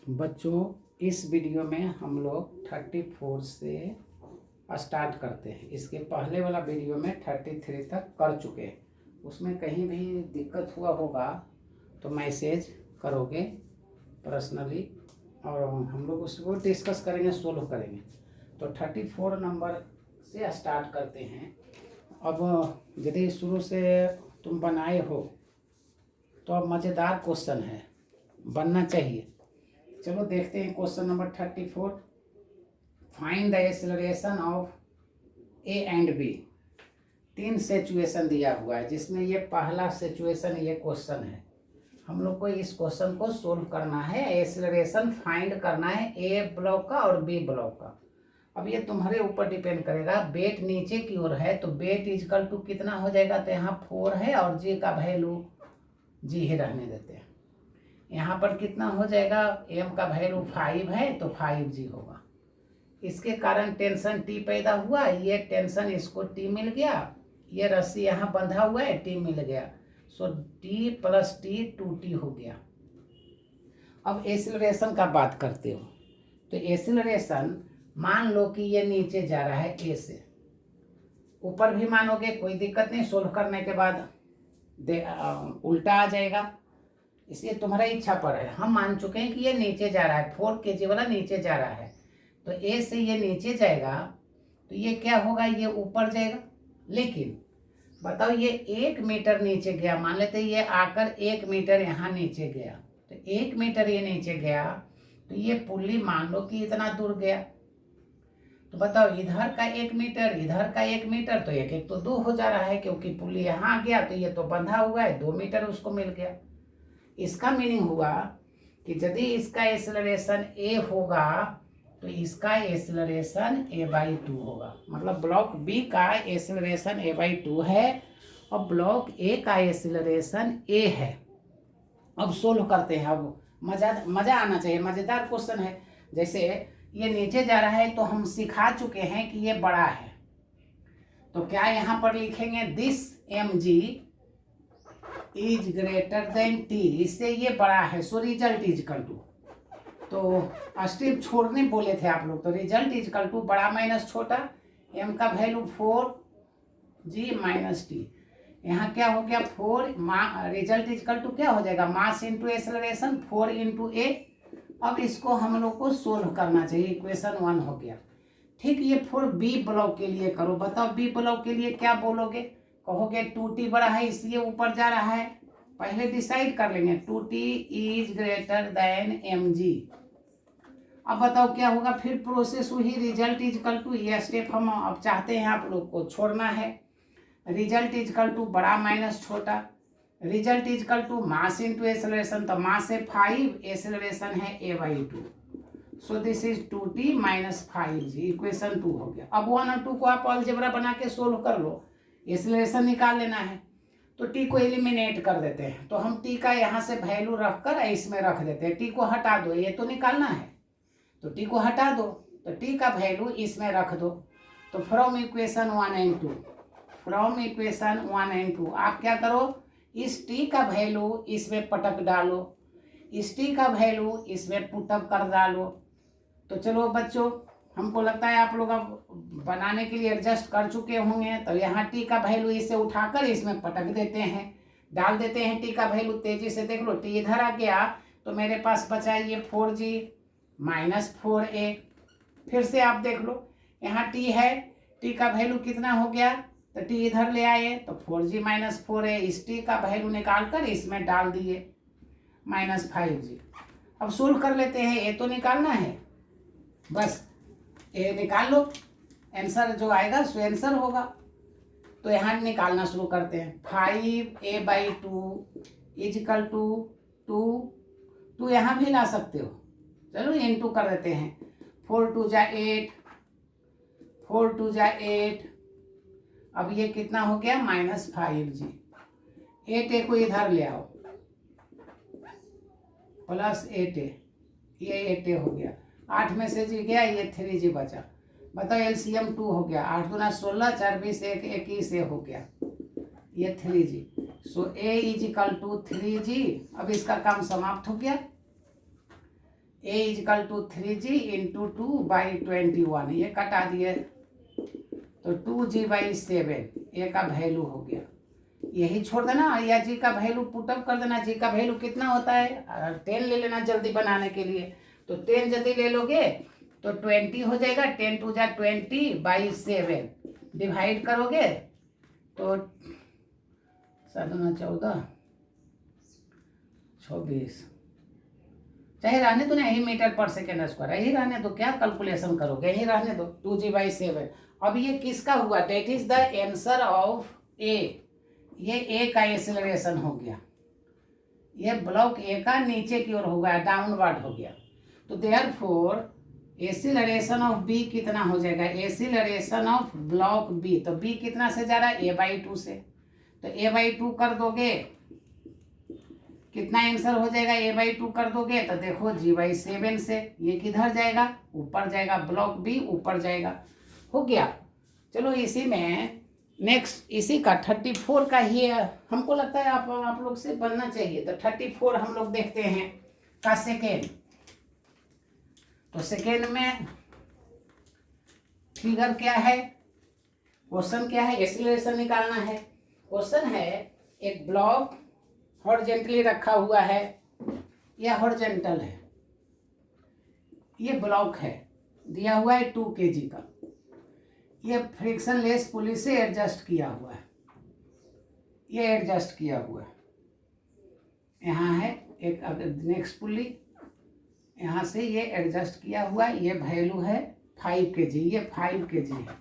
बच्चों, इस वीडियो में हम लोग 34 से स्टार्ट करते हैं। इसके पहले वाला वीडियो में 33 तक कर चुके हैं। उसमें कहीं भी दिक्कत हुआ होगा तो मैसेज करोगे पर्सनली और हम लोग उसको डिस्कस करेंगे, सोल्व करेंगे। तो 34 नंबर से स्टार्ट करते हैं। अब यदि शुरू से तुम बनाए हो तो अब मज़ेदार क्वेश्चन है, बनना चाहिए। चलो देखते हैं question number 34। Find the acceleration of A and B. 3 situation दिया हुआ है, जिसमें ये पहला सिचुएशन ये क्वेश्चन है। हम लोग को इस क्वेश्चन को सोल्व करना है, एक्सेलरेशन फाइंड करना है ए ब्लॉक का और बी ब्लॉक का। अब ये तुम्हारे ऊपर डिपेंड करेगा। वेट नीचे की ओर है तो वेट इजकल टू कितना हो जाएगा, तो यहाँ 4 है और जी का वैल्यू जी ही रहने देते हैं। यहाँ पर कितना हो जाएगा, एम का वैल्यू 5 है तो 5g होगा। इसके कारण टेंशन टी पैदा हुआ, ये टेंशन इसको टी मिल गया, ये रस्सी यहाँ बंधा हुआ है, टी मिल गया। So T plus T 2t हो गया। अब एक्सीलरेशन का बात करते हो तो एक्सीलरेशन मान लो कि ये नीचे जा रहा है ए से, ऊपर भी मानोगे कोई दिक्कत नहीं, सोल्व करने के बाद उल्टा आ जाएगा, इसलिए तुम्हारा इच्छा पर है। हम मान चुके हैं कि ये नीचे जा रहा है, 4 kg वाला नीचे जा रहा है, तो ए से ये नीचे जाएगा तो ये क्या होगा, ये ऊपर जाएगा। लेकिन बताओ ये 1 मीटर नीचे गया, मान लेते ये आकर 1 मीटर यहाँ नीचे गया, तो 1 मीटर ये नीचे गया तो ये पुल्ली मान लो कि इतना दूर गया। तो बताओ इधर का 1 मीटर इधर का 1 मीटर, तो एक एक तो 2 हो जा रहा है, क्योंकि पुल्ली यहाँ आ गया तो ये तो बंधा हुआ है, 2 मीटर उसको मिल गया। इसका मीनिंग हुआ कि यदि इसका एक्सेलरेशन ए होगा तो इसका एक्सेलरेशन a/2 होगा। मतलब ब्लॉक बी का एक्सेलरेशन a/2 है और ब्लॉक ए का एक्सेलरेशन a है। अब सोल्व करते हैं। अब मज़ा आना चाहिए, मज़ेदार क्वेश्चन है। जैसे ये नीचे जा रहा है तो हम सिखा चुके हैं कि ये बड़ा है, तो क्या यहाँ पर लिखेंगे this mg is greater than t, इससे ये बड़ा है, सो रिजल्ट इज इक्वल टू। तो स्टेप छोड़ने बोले थे आप लोग, तो रिजल्ट इज इक्वल टू बड़ा माइनस छोटा, m का वैल्यू 4g माइनस टी। यहाँ क्या हो गया 4 रिजल्ट इज इक्वल टू क्या हो जाएगा, मास इंटू एक्सेलरेशन 4 इंटू ए। अब इसको हम लोग को सोल्व करना चाहिए, इक्वेशन 1 हो गया। ठीक, ये 4b ब्लॉक के लिए करो। बताओ बी ब्लॉक के लिए क्या बोलोगे, कहोगे 2t बड़ा है इसलिए ऊपर जा रहा है। पहले डिसाइड कर लेंगे 2t is greater then mg। अब बताओ क्या होगा, फिर प्रोसेस हुई, रिजल्ट इज इक्वल टू, ये स्टेप हम अब चाहते हैं आप लोग को छोड़ना है। रिजल्ट इज इक्वल टू बड़ा माइनस छोटा, result is equal to mass into acceleration, तो मास है 5, एक्सेलरेशन है a/2, so this is 2t minus 5g, equation 2 हो गया। अब 1 और 2 को आप अलजेब्रा बना के सोल्व कर लो, एक्सेलरेशन निकाल लेना है। तो t को एलिमिनेट कर देते हैं, तो हम t का यहाँ से वैल्यू रखकर इसमें रख देते हैं। t को हटा दो, ये तो निकालना है, तो t को हटा दो, तो t का वैल्यू इसमें रख दो। तो from equation 1 and 2, from equation 1 and 2 आप क्या करो, इस t का वैल्यू इसमें पटक डालो, इस t का वैल्यू इसमें पुटअप कर डालो। तो चलो बच्चों, हमको लगता है आप लोग अब बनाने के लिए एडजस्ट कर चुके होंगे। तो यहाँ t का वैल्यू इसे उठाकर इसमें पटक देते हैं, डाल देते हैं t का वैल्यू। तेजी से देख लो, t इधर आ गया तो मेरे पास बचा ये 4g माइनस 4a। फिर से आप देख लो, यहाँ t है, t का वैल्यू कितना हो गया, तो t इधर ले आए तो 4g माइनस 4a, इस t का वैल्यू निकाल कर इसमें डाल दिए माइनस 5g। अब सोल्व कर लेते हैं, a तो निकालना है, बस ए निकाल लो, आंसर जो आएगा सो आंसर होगा। तो यहाँ निकालना शुरू करते हैं। 5a/2 इज इक्वल टू 2 यहाँ भी ला सकते हो, चलो इनटू कर देते हैं। 4 2 जा 8, 4 2 जा 8, अब ये कितना हो गया माइनस 5g। 8a को इधर ले आओ, प्लस 8a, ये 8a हो गया। 8 में से जी गया, ये 3g बचा। बताओ एलसीएम 2 हो गया, 8 दूना 16, 4 20 1 21 हो गया, ये 3g। So a is equal to 3g। अब इसका काम समाप्त हो गया। a is equal to 3g into 2/21, ये कटा दिए तो 2g/7 a का वैल्यू हो गया। यही छोड़ देना या जी का वैल्यू पुटअप कर देना। जी का वैल्यू कितना होता है 10 ले लेना जल्दी बनाने के लिए। तो 10 जल्दी ले लोगे तो 20 हो जाएगा। 10 2 जा 20/7 डिवाइड करोगे तो 7 14 26, चाहे रहने दो ना, यही मीटर पर सेकेंड स्क्वायर, यही रहने दो, क्या कैलकुलेशन करोगे, यही रहने दो 2g/7। अब ये किसका हुआ, that is the answer of A. ये ए का एक्सेलरेशन हो गया, ये ब्लॉक ए का नीचे की ओर हो गया, डाउनवर्ड हो गया। तो देयरफॉर एक्सेलरेशन ऑफ बी कितना हो जाएगा, एक्सेलरेशन ऑफ ब्लॉक बी। तो बी कितना से जा रहा है a/2 से, तो a/2 कर दोगे कितना आंसर हो जाएगा, a/2 कर दोगे तो देखो g/7 से ये किधर जाएगा, ऊपर जाएगा, ब्लॉक बी ऊपर जाएगा, हो गया। चलो इसी में नेक्स्ट इसी का 34 का ही हमको लगता है आप लोग से बनना चाहिए। तो 34 हम लोग देखते हैं का सेकेंड। तो सेकेंड में फिगर क्या है, क्वेश्चन क्या है, एक्सीलरेशन निकालना है। क्वेश्चन है एक ब्लॉक हॉरिजॉन्टली रखा हुआ है, यह हॉरिजॉन्टल है, ये ब्लॉक है, दिया हुआ है 2 kg का, ये फ्रिक्शनलेस पुली से एडजस्ट किया हुआ है, ये एडजस्ट किया हुआ है। यहाँ है एक नेक्स्ट पुली, यहाँ से ये एडजस्ट किया हुआ है, ये वैल्यू है 5 kg, ये 5 kg है।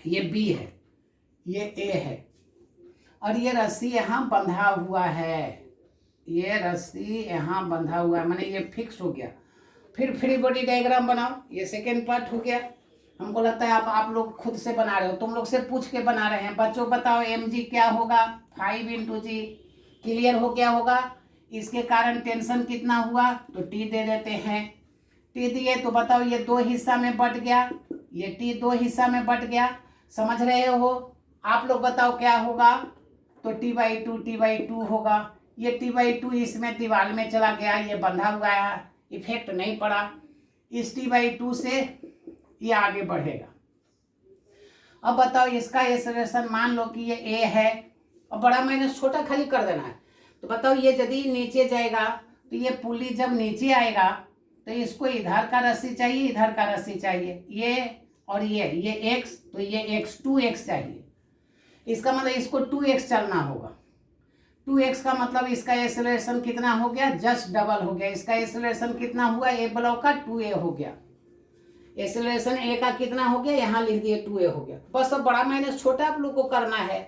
ये बी है, ये ए है, और ये रस्सी यहाँ बंधा हुआ है, ये रस्सी यहाँ बंधा हुआ है, माने ये फिक्स हो गया। फिर फ्री बॉडी डायग्राम बनाओ, ये सेकेंड पार्ट हो गया। हमको लगता है आप लोग खुद से बना रहे हो, तुम लोग से पूछ के बना रहे हैं। बच्चों बताओ mg क्या होगा, 5 × g, क्लियर हो गया होगा। इसके कारण टेंशन कितना हुआ तो t दे देते हैं, t दिए तो बताओ ये 2 हिस्सा में बट गया, ये t 2 हिस्सा में बट गया, समझ रहे हो। आप लोग बताओ क्या होगा, तो t/2 होगा। ये t/2 इसमें दीवार में चला गया, ये बंधा हुआ है, इफेक्ट नहीं पड़ा। इस t/2 से ये आगे बढ़ेगा। अब बताओ इसका एक्सेलरेशन मान लो कि ये a है, और बड़ा माइनस छोटा खाली कर देना है। तो बताओ ये यदि नीचे जाएगा तो ये पुली जब नीचे आएगा तो इसको इधर का रस्सी चाहिए, इधर का रस्सी चाहिए, ये और ये x, तो ये x 2x चाहिए। इसका मतलब इसको 2x चलना होगा। 2x का मतलब इसका एक्सेलरेशन कितना हो गया, जस्ट डबल हो गया। इसका एक्सेलरेशन कितना हुआ, ए ब्लॉक का 2a हो गया। एक्सेलरेशन ए का कितना हो गया, यहाँ लिख दिए 2a हो गया। बस अब बड़ा माइनस छोटा आप लोग को करना है।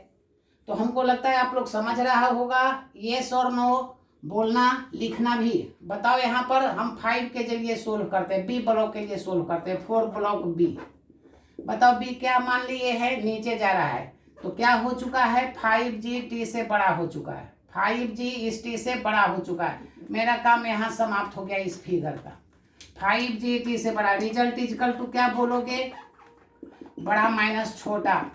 तो हमको लगता है आप लोग समझ रहा होगा। येस और नो बोलना, लिखना भी। बताओ यहाँ पर हम 5 के जरिए सोल्व करते हैं, बी ब्लॉक के लिए सोल्व करते हैं, 4 ब्लॉक बी। बताओ बी क्या मान लिए है, नीचे जा रहा है, तो क्या हो चुका है, 5g t से बड़ा हो चुका है, 5g इस t से बड़ा हो चुका है। मेरा काम यहाँ समाप्त हो गया इस फिगर का। 5g t से बड़ा, रिजल्ट इजकल टू क्या बोलोगे, बड़ा माइनस छोटा,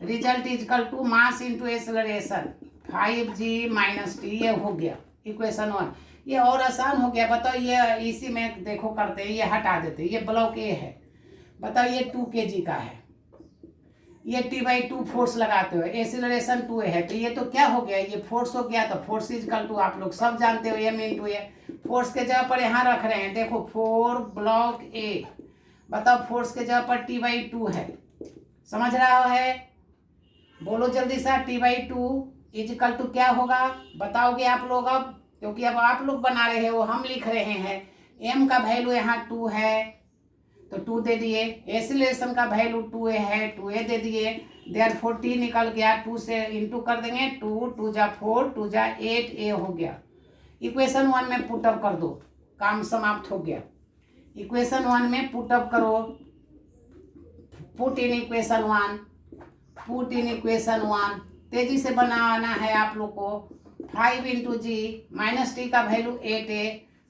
result is equal to mass into acceleration, 5g - t, ये हो गया इक्वेशन 1। ये और आसान हो गया। बताओ ये इसी में देखो करते हैं, ये हटा देते, ये ब्लॉक ए है। बताओ ये 2 kg का है, ये t/2 फोर्स लगाते हो, एक्सेलरेशन 2 है, तो ये तो क्या हो गया, ये फोर्स हो गया। तो फोर्स इजकल टू आप लोग सब जानते हो m × a। फोर्स के जगह पर यहाँ रख रहे हैं, देखो 4 ब्लॉक ए। बताओ फोर्स के जगह पर t/2 है, समझ रहा है, बोलो जल्दी सा। t/2 इजकल टू क्या होगा, बताओगे आप लोग अब, क्योंकि अब आप लोग बना रहे हो, हम लिख रहे हैं। m का वैल्यू यहाँ 2 है तो 2 दे दिए, एक्सेलरेशन का वैल्यू 2a है, 2a दे दिए। देयरफॉर t निकल गया, 2 से इंटू कर देंगे, 2 2 जा 4 2 जा 8a हो गया। इक्वेशन 1 में पुटअप कर दो, काम समाप्त हो गया। इक्वेशन 1 में पुटअप करो, put in equation 1, put in equation 1। तेजी से बनाना है आप लोग को। 5 × g - t का value 8a,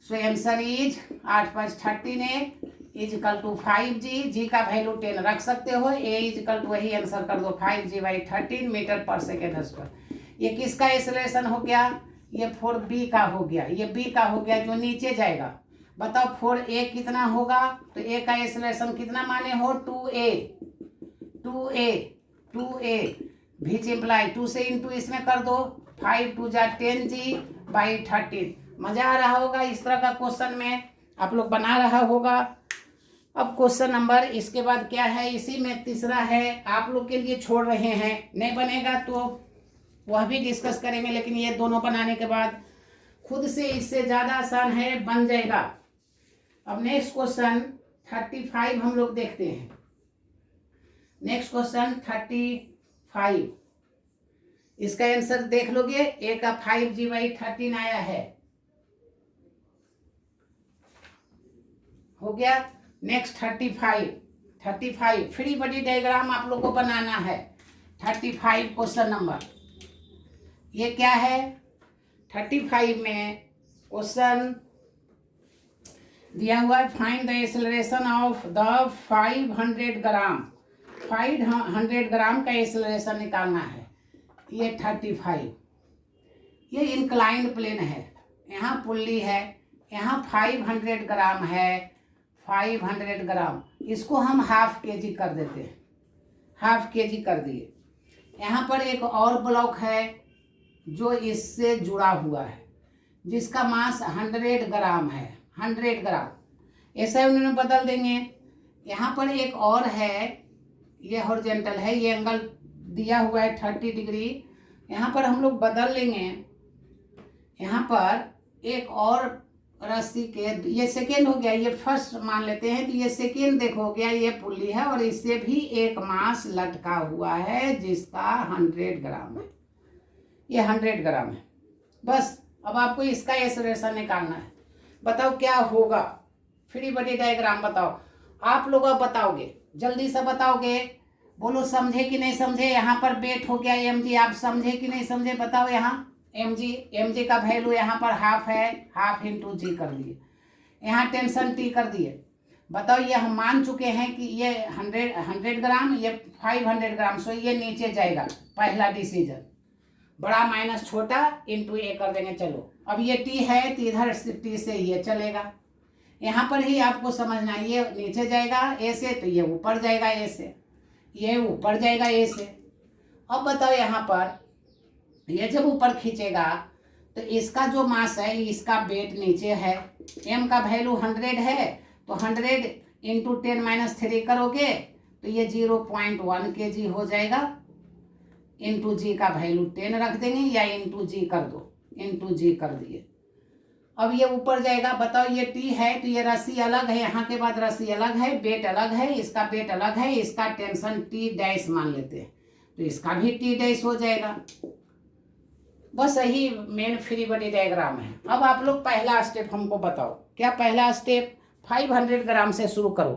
so answer is 8 5 13a is equal to 5g, g का वैल्यू 10 रख सकते हो, a इजकल टू वही आंसर कर दो 5g/13 metre per second square. ये किसका एक्सेलरेशन हो गया, ये 4b का हो गया, ये b का हो गया जो नीचे जाएगा। बताओ 4a कितना होगा, तो a का एक्सेलरेशन कितना माने हो 2a, 2a 2a विच इम्प्लाई 2 से इंटू इसमें कर दो, 5 2 जा 10g/13। मजा आ रहा होगा इस तरह का क्वेश्चन में आप लोग बना रहा होगा। अब क्वेश्चन नंबर इसके बाद क्या है, इसी में तीसरा है, आप लोग के लिए छोड़ रहे हैं, नहीं बनेगा तो वह भी डिस्कस करेंगे, लेकिन ये दोनों बनाने के बाद खुद से इससे ज़्यादा आसान है, बन जाएगा। अब नेक्स्ट क्वेश्चन 35 हम लोग देखते हैं। नेक्स्ट क्वेश्चन 35, इसका आंसर देख लोगे, ए का 5g/13 आया है, हो गया। नेक्स्ट 35 फ्री बॉडी डायग्राम आप लोग को बनाना है। 35 क्वेश्चन नंबर ये क्या है, 35 में क्वेश्चन दिया हुआ है, find the acceleration of the 500 ग्राम, 500 ग्राम का एक्सेलरेशन निकालना है। ये 35, ये इंक्लाइंड प्लेन है, यहाँ पुल्ली है, यहाँ 500 ग्राम है, 500 ग्राम, इसको हम हाफ kg कर देते हैं, हाफ kg कर दिए। यहाँ पर एक और ब्लॉक है जो इससे जुड़ा हुआ है, जिसका मास 100 ग्राम है, 100 ग्राम, ऐसा उन्होंने बदल देंगे। यहाँ पर एक और है, ये हॉरिजॉन्टल है, ये एंगल दिया हुआ है 30 डिग्री, यहाँ पर हम लोग बदल लेंगे। यहाँ पर एक और रस्सी के, ये सेकेंड हो गया, ये फर्स्ट मान लेते हैं, तो ये सेकेंड देखो हो गया, ये पुल्ली है और इससे भी एक मास लटका हुआ है जिसका 100 ग्राम है, ये 100 ग्राम है। बस अब आपको इसका एक्सेलरेशन निकालना है। बताओ क्या होगा, फ्री बॉडी डायग्राम बताओ, आप लोग अब बताओगे, जल्दी से बताओगे, बोलो समझे कि नहीं समझे। यहाँ पर वेट हो गया mg, आप समझे कि नहीं समझे बताओ। यहाँ mg का वैल्यू यहाँ पर हाफ है, हाफ इंटू जी कर दिए, यहाँ टेंशन t कर दिए। बताओ ये हम मान चुके हैं कि ये 100 ग्राम, ये 500 ग्राम, सो ये नीचे जाएगा। पहला डिसीजन, बड़ा माइनस छोटा इंटू ए कर देंगे। चलो अब ये टी है तो इधर टी से ये चलेगा, यहाँ पर ही आपको समझना है, ये नीचे जाएगा ए से तो ये ऊपर जाएगा ए से, ये ऊपर जाएगा ए से। अब बताओ यहाँ पर ये जब ऊपर खींचेगा तो इसका जो मास है, इसका वेट नीचे है, m का वैल्यू 100 है, तो 100 इंटू 10-3 करोगे तो ये 0.1 kg हो जाएगा। इंटू जी का वैल्यू 10 रख देंगे या इंटू जी कर दो, इंटू जी कर दिए। अब ये ऊपर जाएगा। बताओ ये टी है तो ये रस्सी अलग है, यहाँ के बाद रस्सी अलग है, वेट अलग है, इसका वेट अलग है, इसका टेंशन टी डैश मान लेते हैं तो इसका भी टी डैश हो जाएगा। बस यही मेन फ्री बॉडी डायग्राम है। अब आप लोग पहला स्टेप हमको बताओ, क्या पहला स्टेप 500 ग्राम से शुरू करो।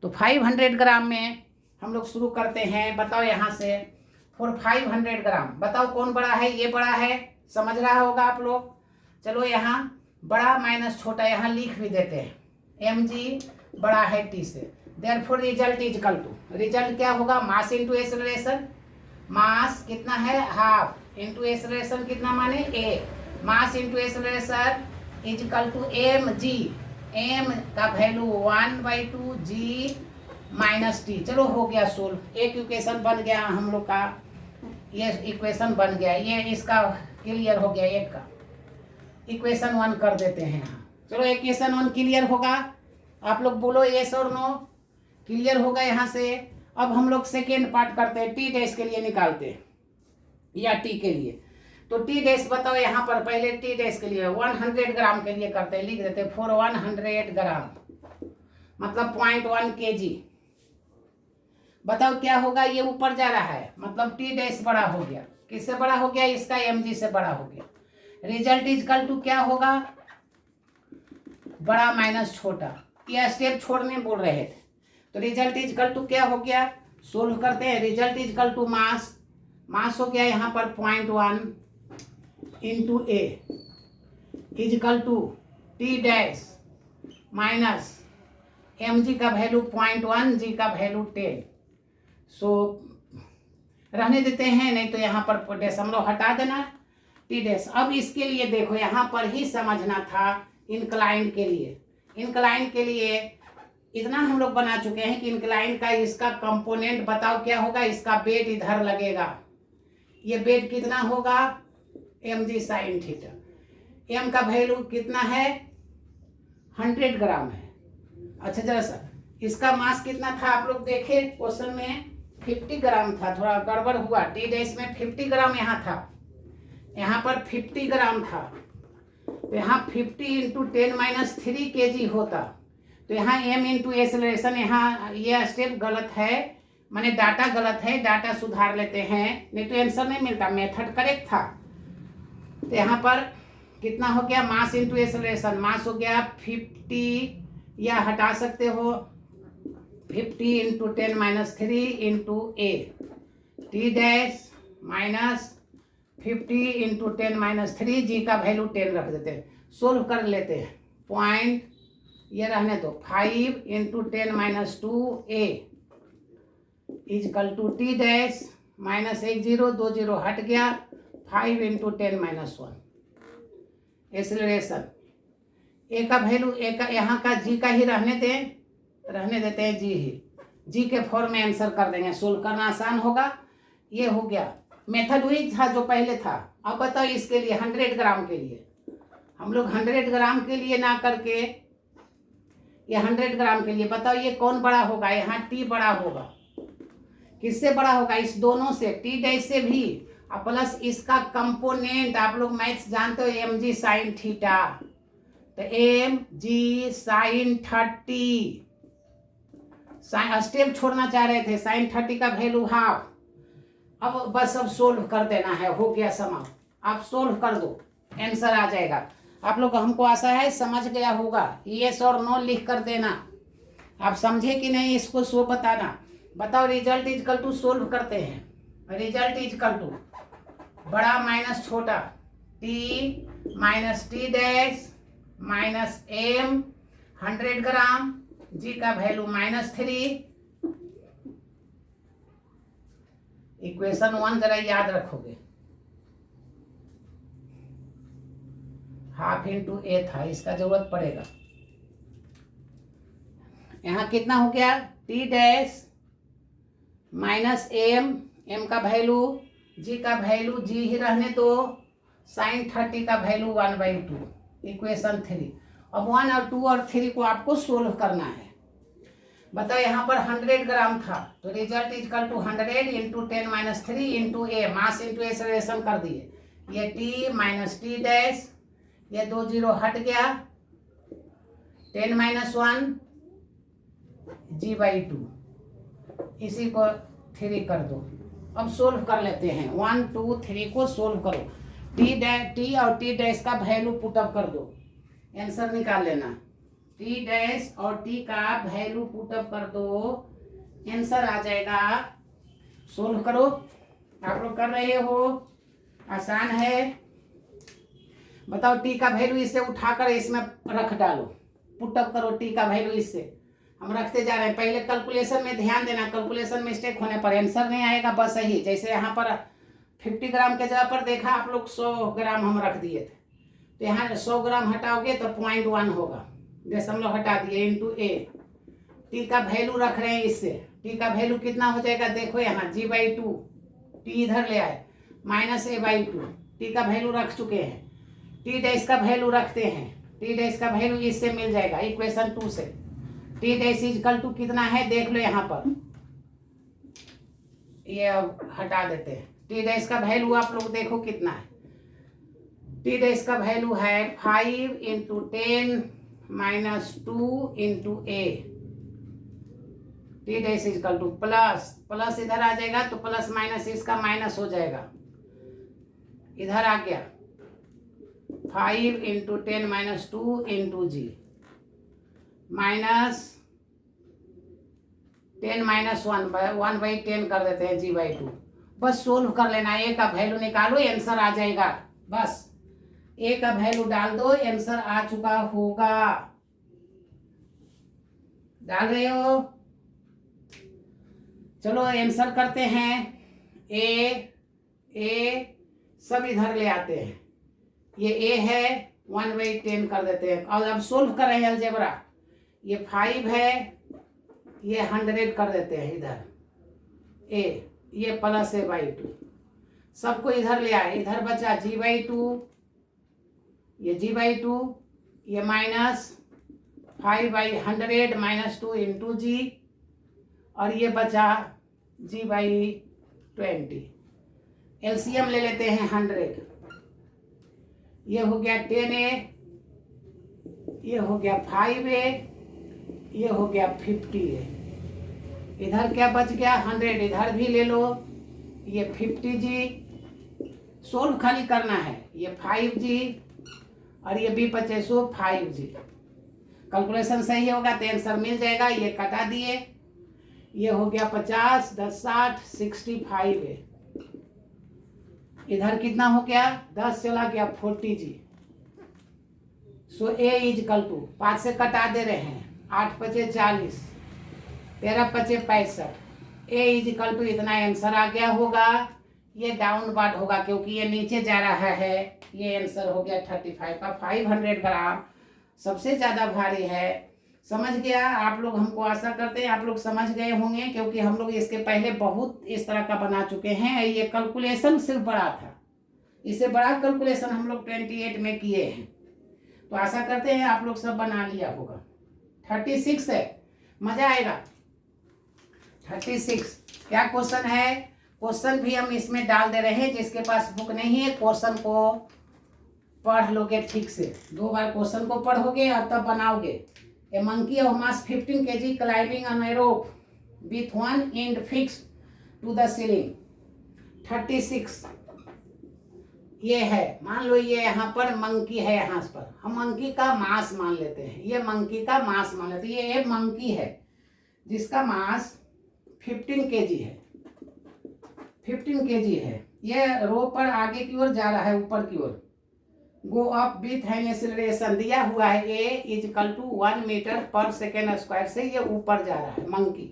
तो 500 ग्राम में हम लोग शुरू करते हैं। बताओ यहाँ से फॉर 500 ग्राम, बताओ कौन बड़ा है, ये बड़ा है, समझ रहा होगा आप लोग। चलो यहाँ बड़ा माइनस छोटा यहाँ लिख भी देते हैं, mg बड़ा है t से, therefore result is equal to, result क्या होगा, मास इंटू एक्सेलरेशन, मास कितना है हाफ, इंटू एक्सेलरेशन कितना माने a, mass into acceleration is equal to mg, m का वैल्यू 1/2 g माइनस टी। चलो हो गया सोल्व, एक इक्वेशन बन गया हम लोग का, ये इक्वेशन बन गया, ये इसका क्लियर हो गया, एक का इक्वेशन 1 कर देते हैं यहाँ। चलो इक्वेशन 1 क्लियर होगा, आप लोग बोलो यस और नो, क्लियर होगा यहाँ से। अब हम लोग सेकेंड पार्ट करते हैं, टी डैश के लिए निकालते हैं या टी के लिए। तो टी डैश बताओ यहाँ पर, पहले टी डैश के लिए 100 ग्राम के लिए करते हैं, लिख देते हैं फॉर 100 ग्राम मतलब 0.1 kg। बताओ क्या होगा, ये ऊपर जा रहा है मतलब टी डैश बड़ा हो गया, किससे बड़ा हो गया, इसका mg से बड़ा हो गया। रिजल्ट इज इक्वल टू क्या होगा, बड़ा माइनस छोटा, यह स्टेप छोड़ने बोल रहे थे। तो रिजल्ट इज इक्वल टू क्या हो गया, सोल्व करते हैं। Result is equal to mass, mass हो गया यहाँ पर 0.1 into A is equal to T dash minus mg का वैल्यू 0.1, g का वैल्यू 10। सो रहने देते हैं, नहीं तो यहाँ पर डेसिमल हटा देना। T dash. अब इसके लिए देखो यहाँ पर ही समझना था, इंक्लाइंड के लिए। इंक्लाइंड के लिए इतना हम लोग बना चुके हैं कि इंक्लाइंड का इसका कंपोनेंट बताओ क्या होगा। इसका वेट इधर लगेगा, ये वेट कितना होगा, mg साइन थीटा। m का वैल्यू कितना है, 100 ग्राम है। अच्छा जरा सा, इसका मास कितना था आप लोग देखे क्वेश्चन में, 50 ग्राम था, थोड़ा गड़बड़ हुआ। टी डैश में 50 ग्राम यहाँ था, यहाँ पर 50 ग्राम था, तो यहाँ 50 × 10⁻³ kg होता। तो यहाँ m × एक्सेलरेशन, यहाँ ये स्टेप गलत है, माने डाटा गलत है, डाटा सुधार लेते हैं, नहीं तो आंसर नहीं मिलता। मेथड करेक्ट था। तो यहाँ पर कितना हो गया, मास इंटू एक्सेलरेशन। मास हो गया 50, या हटा सकते हो 50 × 10⁻³ × a, टी डैश माइनस 50 × 10⁻³ जी का वैल्यू 10 रख देते हैं, सोल्व कर लेते हैं। पॉइंट ये रहने दो, 5 × 10⁻² a is equal to T dash minus 1 0 2 0 हट गया, 5 × 10⁻1 एक्सेलरेशन। ए का वैल्यू, ए का यहाँ का जी का ही रहने देते हैं, जी ही, जी के फॉर्म में आंसर कर देंगे, सोल्व करना आसान होगा। ये हो गया, मेथड वही था जो पहले था। अब बताओ इसके लिए 100 ग्राम के लिए, हम लोग 100 ग्राम के लिए ना करके ये 100 ग्राम के लिए बताओ ये कौन बड़ा होगा, यहाँ टी बड़ा होगा। किससे बड़ा होगा, इस दोनों से, टी डैश से भी, और प्लस इसका कंपोनेंट आप लोग मैथ्स जानते हो, mg साइन थीटा। तो mg साइन 30, स्टेप छोड़ना चाह रहे थे, साइन 30 का वैल्यू हाफ। अब बस अब सोल्व कर देना है, हो गया समाप्त। आप सोल्व कर दो, आंसर आ जाएगा। आप लोग, हमको आशा है समझ गया होगा। यस और नो लिख कर देना, आप समझे कि नहीं इसको सो बताना। बताओ रिजल्ट इजकल टू, सोल्व करते हैं। रिजल्ट इजकल टू बड़ा माइनस छोटा, T minus T dash minus m 100 ग्राम, जी का वैल्यू -3। इक्वेशन 1 जरा याद रखोगे, हाफ इंटू a था, इसका जरूरत पड़ेगा। यहाँ कितना हो गया, टी डैश माइनस m का वैल्यू, जी का वैल्यू जी ही रहने दो, साइन 30 का वैल्यू 1/2, इक्वेशन 3। अब 1 और 2 और 3 को आपको सोल्व करना है। बताओ यहाँ पर 100 ग्राम था, तो result is equal to 100 × 10⁻³ × a, mass into acceleration कर दिए। ये t माइनस टी डैश, ये 2 0 हट गया, 10⁻1 g/2, इसी को 3 कर दो। अब सोल्व कर लेते हैं, 1 2 3 को सोल्व करो। टी और टी डैश का वैल्यू पुटअप कर दो, आंसर निकाल लेना। टी डैश और टी का वैल्यू पुटअप कर दो, आंसर आ जाएगा। सोल्व करो, आप लोग कर रहे हो, आसान है। बताओ टी का वैल्यू इससे उठाकर इसमें रख डालो, पुटअप करो टी का वैल्यू इससे। हम रखते जा रहे हैं, पहले कैलकुलेशन में ध्यान देना, कैलकुलेशन मिस्टेक होने पर आंसर नहीं आएगा बस सही। जैसे यहाँ पर 50 ग्राम के जगह पर देखा आप लोग 100 ग्राम हम रख दिए थे, तो यहाँ 100 ग्राम हटाओगे तो 0.1 होगा, दशमलव हटा दिए, इंटू a। टी का वैल्यू रख रहे हैं इससे, टी का वैल्यू कितना हो जाएगा देखो यहाँ, g/2, टी इधर ले आए, -a/2, टी का वैल्यू रख चुके हैं। टी डैश का वैल्यू रखते हैं, टी डैश का वैल्यू इससे मिल जाएगा, इक्वेशन 2 से। टी डैश इजकल टू कितना है देख लो यहाँ पर, ये हटा देते हैं। टी डैश का वैल्यू आप लोग देखो कितना है, टी डैश का वैल्यू है 5 × 10⁻2 × a। T dash is equal to plus इधर आ जाएगा, तो प्लस माइनस इसका माइनस हो जाएगा, इधर आ गया 5 × 10⁻2 × g माइनस 10⁻1 कर देते हैं g/2। बस सोल्व कर लेना, ए का वैल्यू निकालो, आंसर आ जाएगा। बस ए का वैल्यू डाल दो, आंसर आ चुका होगा। डाल रहे हो, चलो आंसर करते हैं। ए सब इधर ले आते हैं, ये a है 1/10 कर देते हैं। और अब सोल्व कर रहे हैं अलजेब्रा। ये 5 है, ये 100 कर देते हैं इधर a, ये प्लस a/2 सबको इधर ले आए। इधर बचा g/2, ये g/2, ये माइनस 5/100 -2 इंटू जी, और ये बचा g/20। एलसीएम ले लेते हैं 100। ये हो गया 10a, ये हो गया 5a, ये हो गया 50a। इधर क्या बच गया 100, इधर भी ले लो। ये 50g, सोल्व खाली करना है। ये 5g और ये भी बचे सो 5g। कैलकुलेशन सही होगा तो आंसर मिल जाएगा। ये कटा दिए, ये हो गया 50, 10, 60, 65 है। इधर कितना हो गया 10 चला गया 40g। So a is equal to 5 से कटा दे रहे हैं, 8 पचे 40, 13 पचे 65। a इजकल टू इतना आंसर आ गया होगा। ये डाउनवर्ड होगा क्योंकि ये नीचे जा रहा है। ये आंसर हो गया 35 का 500 ग्राम, सबसे ज़्यादा भारी है। समझ गया आप लोग? हमको आशा करते हैं आप लोग समझ गए होंगे, क्योंकि हम लोग इसके पहले बहुत इस तरह का बना चुके हैं। ये कैलकुलेशन सिर्फ बड़ा था, इससे बड़ा कैलकुलेशन हम लोग 28 में किए हैं। तो आशा करते हैं आप लोग सब बना लिया होगा। 36 है, मजा आएगा। 36 क्या क्वेश्चन है? क्वेश्चन भी हम इसमें डाल दे रहे हैं। जिसके पास बुक नहीं है क्वेश्चन को पढ़ लोगे ठीक से, 2 बार क्वेश्चन को पढ़ोगे और तब बनाओगे। A monkey of mass 15 kg climbing on a rope with one end fixed to the ceiling. 36 ये है। मान लो ये यहाँ पर मंकी है, यहाँ पर हम मंकी का मास मान लेते हैं। ये मंकी का मास मान लेते हैं। ये एक मंकी है जिसका मास 15 kg है, 15 kg है। ये रोप पर आगे की ओर जा रहा है, ऊपर की ओर। Go up with an acceleration दिया हुआ है a is equal to 1 metre per second square से ये ऊपर जा रहा है monkey.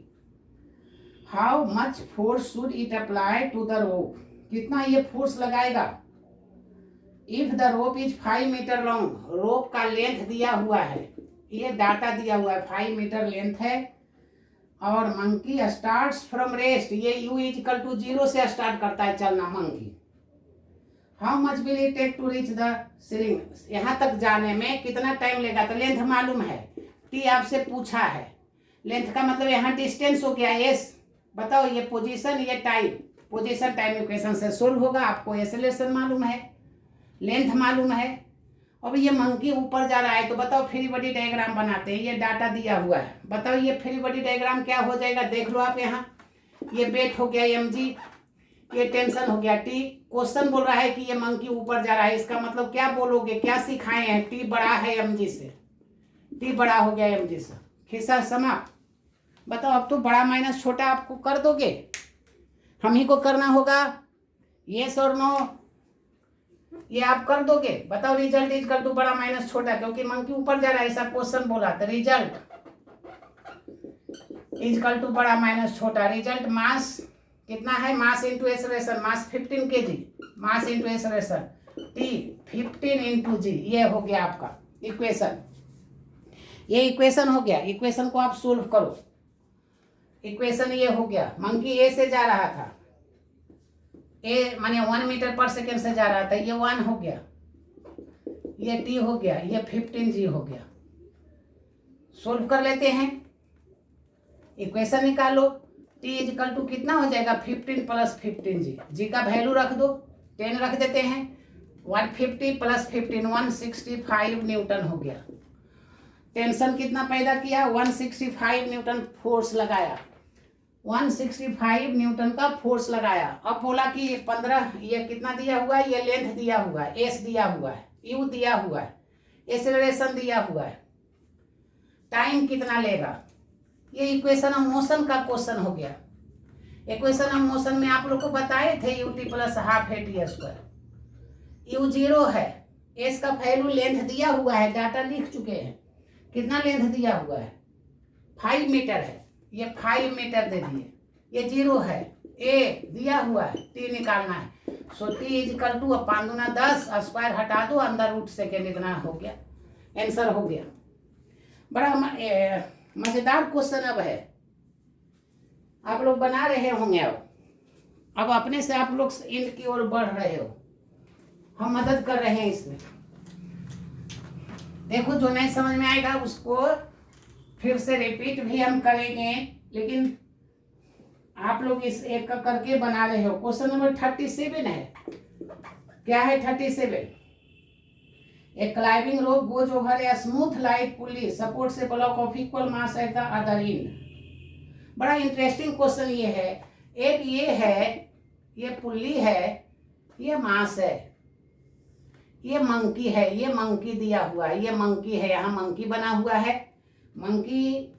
How much force should it apply to the rope? कितना ये फोर्स लगाएगा? If the rope is 5 metre long, rope का लेंथ दिया हुआ है, ये डाटा दिया हुआ है 5 मीटर लेंथ है। और मंकी स्टार्ट्स फ्रॉम रेस्ट, ये u इजकल टू 0 से स्टार्ट करता है चलना monkey. How much will it take to reach the ceiling? यहाँ तक जाने में कितना टाइम लेगा? तो लेंथ मालूम है, टी आपसे पूछा है। लेंथ का मतलब यहाँ डिस्टेंस हो गया एस। बताओ ये पोजीशन, ये टाइम, पोजीशन टाइम इक्वेशन से सोल्व होगा। आपको एक्सेलरेशन मालूम है, लेंथ मालूम है। अब ये मंकी ऊपर जा रहा है तो बताओ फ्री बॉडी डायग्राम बनाते हैं। ये डाटा दिया हुआ है, बताओ ये फ्री बॉडी डायग्राम क्या हो जाएगा? देख लो आप यहाँ। ये वेट हो गया mg, ये टेंशन हो गया टी। क्वेश्चन बोल रहा है कि ये मंकी ऊपर जा रहा है, इसका मतलब क्या बोलोगे? क्या सिखाए हैं? टी बड़ा है mg से, टी बड़ा हो गया mg से। खिस्सा समाप्त। बताओ अब तो बड़ा माइनस छोटा आपको कर दोगे, हम ही को करना होगा। यस और नो, ये आप कर दोगे? बताओ रिजल्ट इजकल टू बड़ा माइनस छोटा, क्योंकि मंकी ऊपर जा रहा है ऐसा क्वेश्चन बोला। तो रिजल्ट इजकल टू बड़ा माइनस छोटा। रिजल्ट मास कितना है? Mass into acceleration, mass 15 kg, mass into acceleration T 15 into G. ये हो गया आपका इक्वेशन। ये इक्वेशन हो गया। इक्वेशन को आप सोल्व करो। इक्वेशन ये हो गया, मंकी ए से जा रहा था, ए माने 1 मीटर पर सेकेंड से जा रहा था, ये 1 हो गया, ये टी हो गया, ये 15g हो गया। सोल्व कर लेते हैं, इक्वेशन निकालो। टी इजकल टू कितना हो जाएगा? 15 प्लस 15g। जी का वैल्यू रख दो, 10 रख देते हैं। 150 प्लस 15 165 न्यूटन हो गया। टेंशन कितना पैदा किया? 165 न्यूटन फोर्स लगाया, 165 न्यूटन का फोर्स लगाया। अब बोला कि 15, ये कितना दिया हुआ है? ये लेंथ दिया हुआ है, एस दिया हुआ है, यू दिया हुआ है, एक्सेलरेशन दिया हुआ है, टाइम कितना लेगा। ये इक्वेशन ऑफ मोशन का क्वेश्चन हो गया। इक्वेशन ऑफ मोशन में आप लोग को बताए थे ut प्लस हाफ है टी स्क्वायर। यू 0 है, एस का वैल्यू लेंथ दिया हुआ है, डाटा लिख चुके हैं। कितना लेंथ दिया हुआ है? 5 मीटर है, ये 5 मीटर दे दिए। ये 0 है, ए दिया हुआ है, टी निकालना है। So T is equal to 5 दूना 10, स्क्वायर हटा दो, अंदर रूट सेकेंड, इतना हो गया, आंसर हो गया। बड़ा मजेदार क्वेश्चन अब है, आप लोग बना रहे होंगे। अब अपने से आप लोग इन की ओर बढ़ रहे हो, हम मदद कर रहे हैं इसमें। देखो जो नहीं समझ में आएगा उसको फिर से रिपीट भी हम करेंगे, लेकिन आप लोग इस एक का करके बना रहे हो। क्वेश्चन नंबर 37 है। क्या है 37? A climbing rope goes over a smooth light pulley support से block of equal mass at the other end. बड़ा इंटरेस्टिंग क्वेश्चन ये है। एक ये है, ये पुल्ली है, ये मास है, ये मंकी है, ये मंकी दिया हुआ है, ये मंकी है, यहाँ मंकी बना हुआ है। मंकी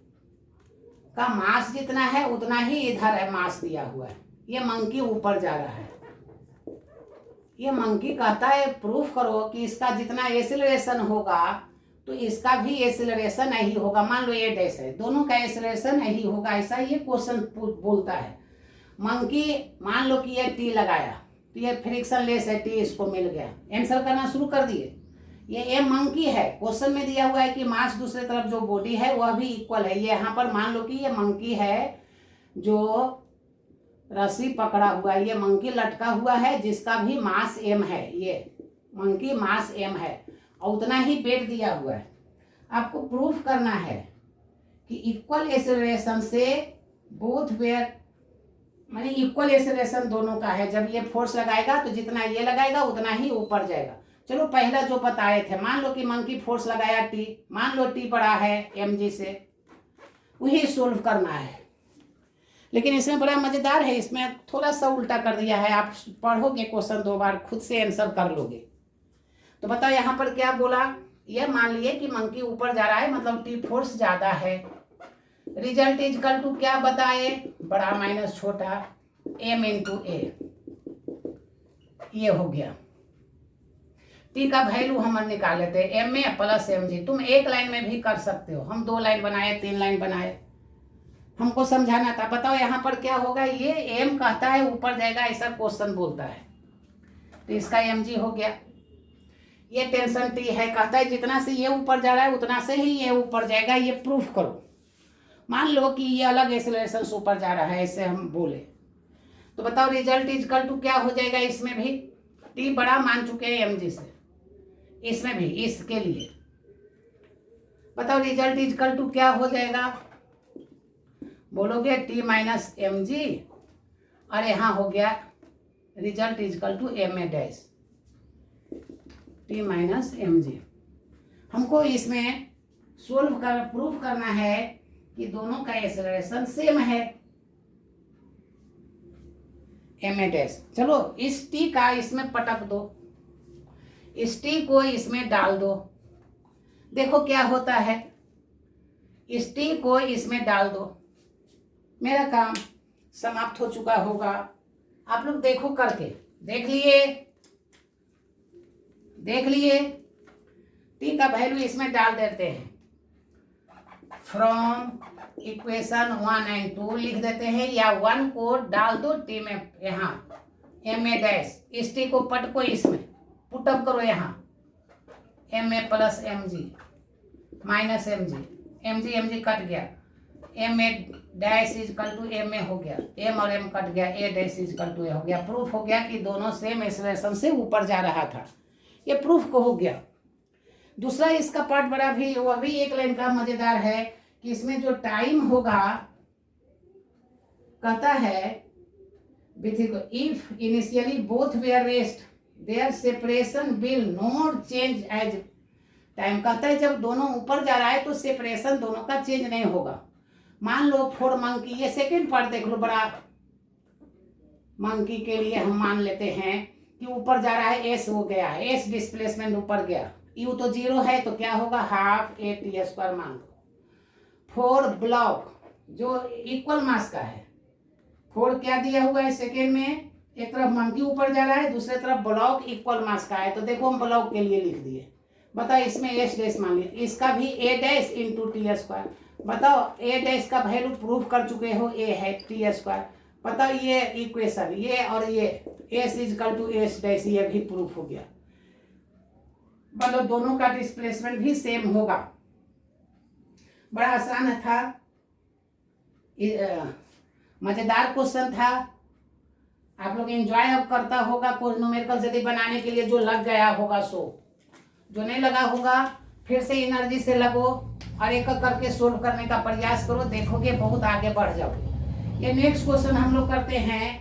का मास जितना है उतना ही इधर है, मास दिया हुआ है। ये मंकी ऊपर जा रहा है। ये मंकी कहता है प्रूफ करो कि इसका जितना एक्सेलरेशन होगा तो इसका भी एक्सेलरेशन यही होगा। मान लो ये डैश है, दोनों का एक्सेलरेशन यही होगा, ऐसा ये क्वेश्चन बोलता है। मंकी मान लो कि ये टी लगाया तो ये फ्रिक्शन लेस है, टी इसको मिल गया, आंसर करना शुरू कर दिए। ये मंकी है, क्वेश्चन में दिया हुआ है कि मास दूसरे तरफ जो बॉडी है वह भी इक्वल है। ये यहाँ पर मान लो कि ये मंकी है जो रस्सी पकड़ा हुआ है, ये मंकी लटका हुआ है जिसका भी मास m है, ये मंकी मास m है और उतना ही वेट दिया हुआ है। आपको प्रूफ करना है कि इक्वल एक्सेलरेशन से बोथ वेयर, माने इक्वल एक्सेलरेशन दोनों का है। जब ये फोर्स लगाएगा तो जितना ये लगाएगा उतना ही ऊपर जाएगा। चलो पहला जो बताए थे, मान लो कि मंकी फोर्स लगाया टी, मान लो टी बड़ा है mg से, वही सोल्व करना है। लेकिन इसमें बड़ा मजेदार है, इसमें थोड़ा सा उल्टा कर दिया है। आप पढ़ोगे क्वेश्चन 2 बार खुद से आंसर कर लोगे। तो बताओ यहाँ पर क्या बोला। ये मान लिए कि मंकी ऊपर जा रहा है, मतलब टी फोर्स ज्यादा है। रिजल्ट इज इक्वल टू क्या बताए, बड़ा माइनस छोटा, m इंटू ए, ये हो गया। टी का वैल्यू हम निकाल लेते हैं, एम ए प्लस एम जी। तुम एक लाइन में भी कर सकते हो, हम 2 लाइन बनाए, 3 लाइन बनाए, हमको समझाना था। बताओ यहाँ पर क्या होगा। ये एम कहता है ऊपर जाएगा, ऐसा क्वेश्चन बोलता है, तो इसका एम जी हो गया। ये टेंशन टी है, कहता है जितना से ये ऊपर जा रहा है उतना से ही ये ऊपर जाएगा, ये प्रूफ करो। मान लो कि ये अलग एक्सेलरेशन से ऊपर जा रहा है, ऐसे हम बोले, तो बताओ रिजल्ट इज इक्वल टू क्या हो जाएगा। इसमें भी टी बड़ा मान चुके हैं एम जी से, इसमें भी इसके लिए बताओ रिजल्ट इज इक्वल टू क्या हो जाएगा। बोलोगे टी माइनस एम जी, और यहाँ हो गया result is equal to M A dash t minus M g. हमको इसमें सोल्व कर प्रूफ करना है कि दोनों का एक्सेलरेशन सेम है, एम ए डैश। चलो इस टी का इसमें पटक दो, इस टी को इसमें डाल दो, देखो क्या होता है। इस टी को इसमें डाल दो, मेरा काम समाप्त हो चुका होगा। आप लोग देखो करके, देख लिए टी का वैल्यू इसमें डाल देते हैं। फ्रॉम इक्वेशन 1 एंड 2 लिख देते हैं, या 1 को डाल दो टी में, यहाँ एम ए डैश, इस टी को पटको इसमें, पुटअप करो यहाँ एम ए plus M G minus M G cut गया, M A dash is equal to M A हो गया, एम और एम कट गया, A dash is equal to A हो गया। प्रूफ हो गया कि दोनों सेम एक्सेलरेशन से ऊपर जा रहा था, ये प्रूफ को हो गया। दूसरा इसका पार्ट बड़ा भी, वह भी एक लाइन का मजेदार है कि इसमें जो टाइम होगा, कहता है if initially both were rest their separation will not change as time. कहता है जब दोनों ऊपर जा रहा है तो सेपरेशन दोनों का चेंज नहीं होगा। मान लो फॉर मंकी, ये सेकेंड पार्ट देख लो, बड़ा मंकी के लिए हम मान लेते हैं कि ऊपर जा रहा है, एस हो गया है, एस डिस्प्लेसमेंट ऊपर गया, यू तो 0 है तो क्या होगा, हाफ ए टी स्क्वायर मान लो। फॉर ब्लॉक जो इक्वल मास का है, फॉर क्या दिया हुआ है सेकेंड में, एक तरफ मंकी ऊपर जा रहा है, दूसरे तरफ ब्लॉक इक्वल मास का है, तो देखो हम ब्लॉक के लिए लिख दिए। बताओ इसमें एस डैश मान लिया, इसका भी ए डैश इंटू टी स्क्वायर। बताओ ए डैश का वैल्यू प्रूफ कर चुके हो, ए है टी स्क्वायर, पता ये इक्वेशन, ये और ये s is equal to s dash, ये भी प्रूफ हो गया। मतलब दोनों का डिस्प्लेसमेंट भी सेम होगा। बड़ा आसान था, मजेदार क्वेश्चन था। आप लोग एंजॉय अब करता होगा कुछ न्यूमेरिकल यदि बनाने के लिए, जो लग गया होगा सो, जो नहीं लगा होगा फिर से एनर्जी से लगो और एक एक करके सोल्व करने का प्रयास करो, देखोगे बहुत आगे बढ़ जाओगे। ये नेक्स्ट क्वेश्चन हम लोग करते हैं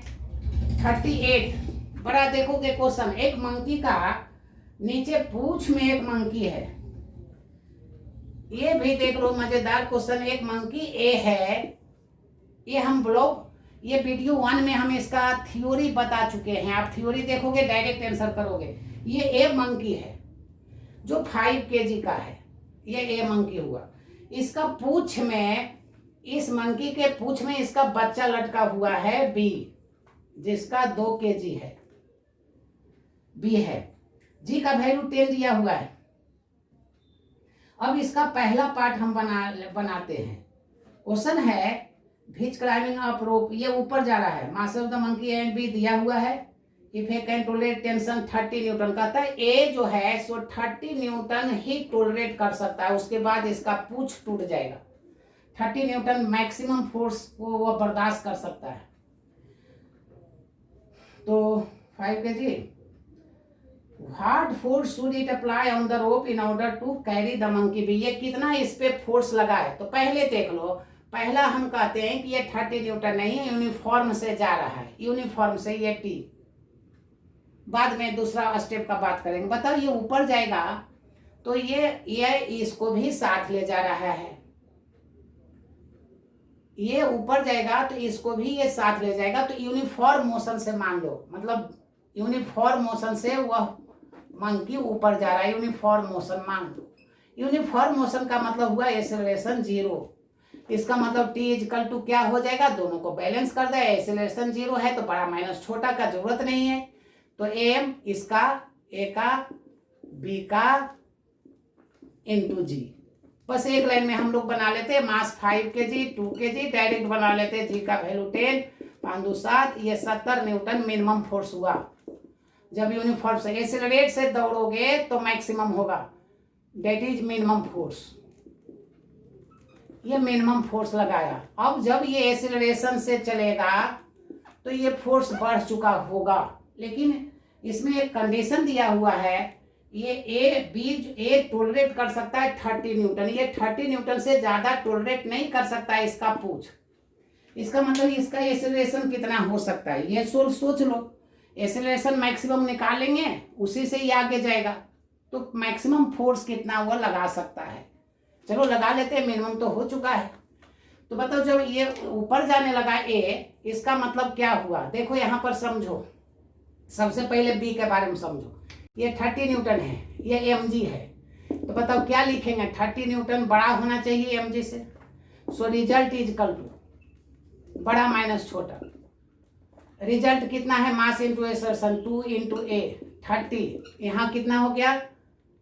38। बड़ा देखोगे क्वेश्चन, एक मंकी का नीचे पूंछ में एक मंकी है, ये भी देख लो मजेदार क्वेश्चन। एक मंकी ए है, ये हम लोग ये वीडियो 1 में हम इसका थ्योरी बता चुके हैं, आप थ्योरी देखोगे डायरेक्ट आंसर करोगे। ये ए मंकी है जो 5 kg का है, ये ए मंकी हुआ। इसका पूंछ में, इस मंकी के पूंछ में इसका बच्चा लटका हुआ है बी, जिसका 2 kg है, बी है। जी का वैल्यू 10 दिया हुआ है। अब इसका पहला पार्ट हम बनाते हैं। क्वेश्चन है विच क्लाइंबिंग अप रोप, ये ऊपर जा रहा है, mass of the monkey and B दिया हुआ है, if A can tolerate tension 30 newton, कहता है ए जो है सो 30 न्यूटन ही टोलरेट कर सकता है, उसके बाद इसका पूंछ टूट जाएगा। 30 न्यूटन मैक्सिमम फोर्स को वो बर्दाश्त कर सकता है। तो 5 kg, what force should it apply on the rope in order to carry the monkey B, ये कितना इस पे फोर्स लगा है। तो पहले देख लो, पहला हम कहते हैं कि ये 30 न्यूटन नहीं है, यूनिफॉर्म से जा रहा है, यूनिफॉर्म से ये टी। बाद में दूसरा स्टेप का बात करेंगे। बताओ ये ऊपर जाएगा तो ये इसको भी साथ ले जा रहा है, ये ऊपर जाएगा तो इसको भी ये साथ ले जाएगा। तो यूनिफॉर्म मोशन से मान लो, मतलब यूनिफॉर्म मोशन से वह मंकी ऊपर जा रहा है, यूनिफॉर्म मोशन मान लो। यूनिफॉर्म मोशन का मतलब हुआ एक्सेलरेशन 0। इसका मतलब टी इजकल टू क्या हो जाएगा, दोनों को बैलेंस कर दे। एक्सेलरेशन 0 है तो बड़ा माइनस छोटा का जरूरत नहीं है। तो एम इसका, ए का, बी का इंटू जी, बस एक लाइन में हम लोग बना लेते हैं। मास 5 kg, 2 kg डायरेक्ट बना लेते हैं। जी का वैल्यू 10, 5 2 7, ये 70 न्यूटन मिनिमम फोर्स हुआ। जब यूनिफॉर्म से एक्सेलरेट से दौड़ोगे तो मैक्सिमम होगा, दैट इज मिनिमम फोर्स। ये मिनिमम फोर्स लगाया। अब जब ये एक्सेलरेशन से चलेगा तो ये फोर्स बढ़ चुका होगा, लेकिन इसमें एक कंडीशन दिया हुआ है, ये ए टोलरेट कर सकता है 30 न्यूटन, ये 30 न्यूटन से ज्यादा टोलरेट नहीं कर सकता है इसका पूंछ। इसका मतलब इसका एक्सेलरेशन कितना हो सकता है, ये सोच लो। एक्सेलरेशन मैक्सिमम निकालेंगे, उसी से ही आगे जाएगा, तो मैक्सिमम फोर्स कितना वो लगा सकता है। चलो लगा लेते हैं, मिनिमम तो हो चुका है। तो बताओ जब ये ऊपर जाने लगा ए, इसका मतलब क्या हुआ, देखो यहां पर समझो। सबसे पहले बी के बारे में समझो। ये 30 न्यूटन है, ये mg है, तो बताओ क्या लिखेंगे, 30 न्यूटन बड़ा होना चाहिए mg से। So result is equal to बड़ा माइनस छोटा। रिजल्ट कितना है, mass into acceleration 2 into a 30। यहाँ कितना हो गया,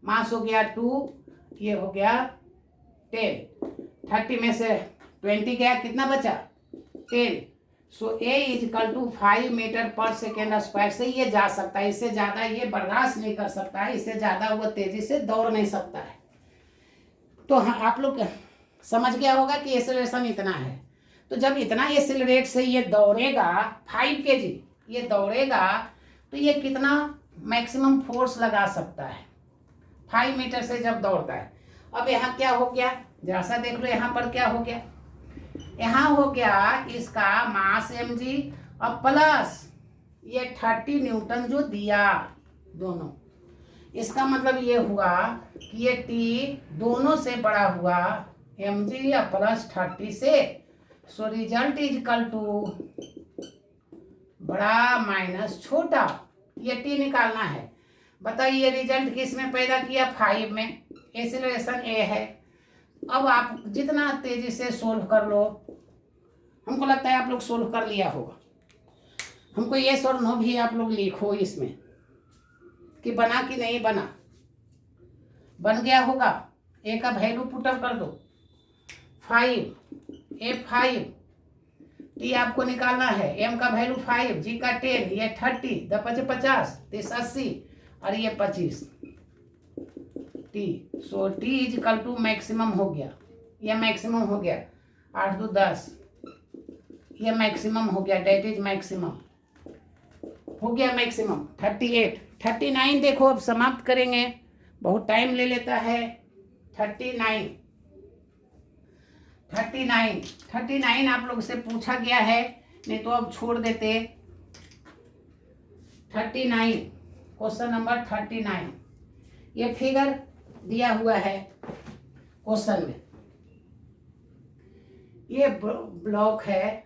मास हो गया 2, ये हो गया 10। 30 में से 20 गया, कितना बचा 10। सो ए is equal to 5 metre per second square से ये जा सकता है, इससे ज़्यादा ये बर्दाश्त नहीं कर सकता है, इससे ज़्यादा वो तेज़ी से दौड़ नहीं सकता है। तो हाँ, आप लोग समझ गया होगा कि एक्सेलरेशन इतना है। तो जब इतना एक्सेलरेट से ये दौड़ेगा 5 kg, ये दौड़ेगा तो ये कितना मैक्सिमम फोर्स लगा सकता है 5 मीटर से जब दौड़ता है। अब यहाँ क्या हो गया, जरा सा देख लो, यहाँ पर क्या हो गया, यहाँ हो गया इसका मास mg और प्लस ये 30 न्यूटन जो दिया दोनों। इसका मतलब ये हुआ कि ये t दोनों से बड़ा हुआ, mg या प्लस 30 से। So result is equal to बड़ा माइनस छोटा, ये t निकालना है। बताइए रिजल्ट किस में पैदा किया, 5 में, एक्सेलरेशन a है। अब आप जितना तेजी से सोल्व कर लो, हमको लगता है आप लोग सोल्व कर लिया होगा। हमको ये और नो भी आप लोग लिखो इसमें कि बना कि नहीं बना, बन गया होगा। ए का वैल्यू पुटअप कर दो 5, A 5, टी आपको निकालना है, एम का वैल्यू 5, जी का 10, ये 30, 50, 80 और ये 25 t. So T is equal to maximum हो गया, ये मैक्सिमम हो गया 8 2 10, ये मैक्सिमम हो गया, डेट इज मैक्सिमम हो गया मैक्सिमम 38 39। देखो अब समाप्त करेंगे, बहुत टाइम ले लेता है। 39 आप लोग से पूछा गया है, नहीं तो अब छोड़ देते। 39 क्वेश्चन नंबर 39, ये फिगर दिया हुआ है क्वेश्चन में। ये ब्लॉक है,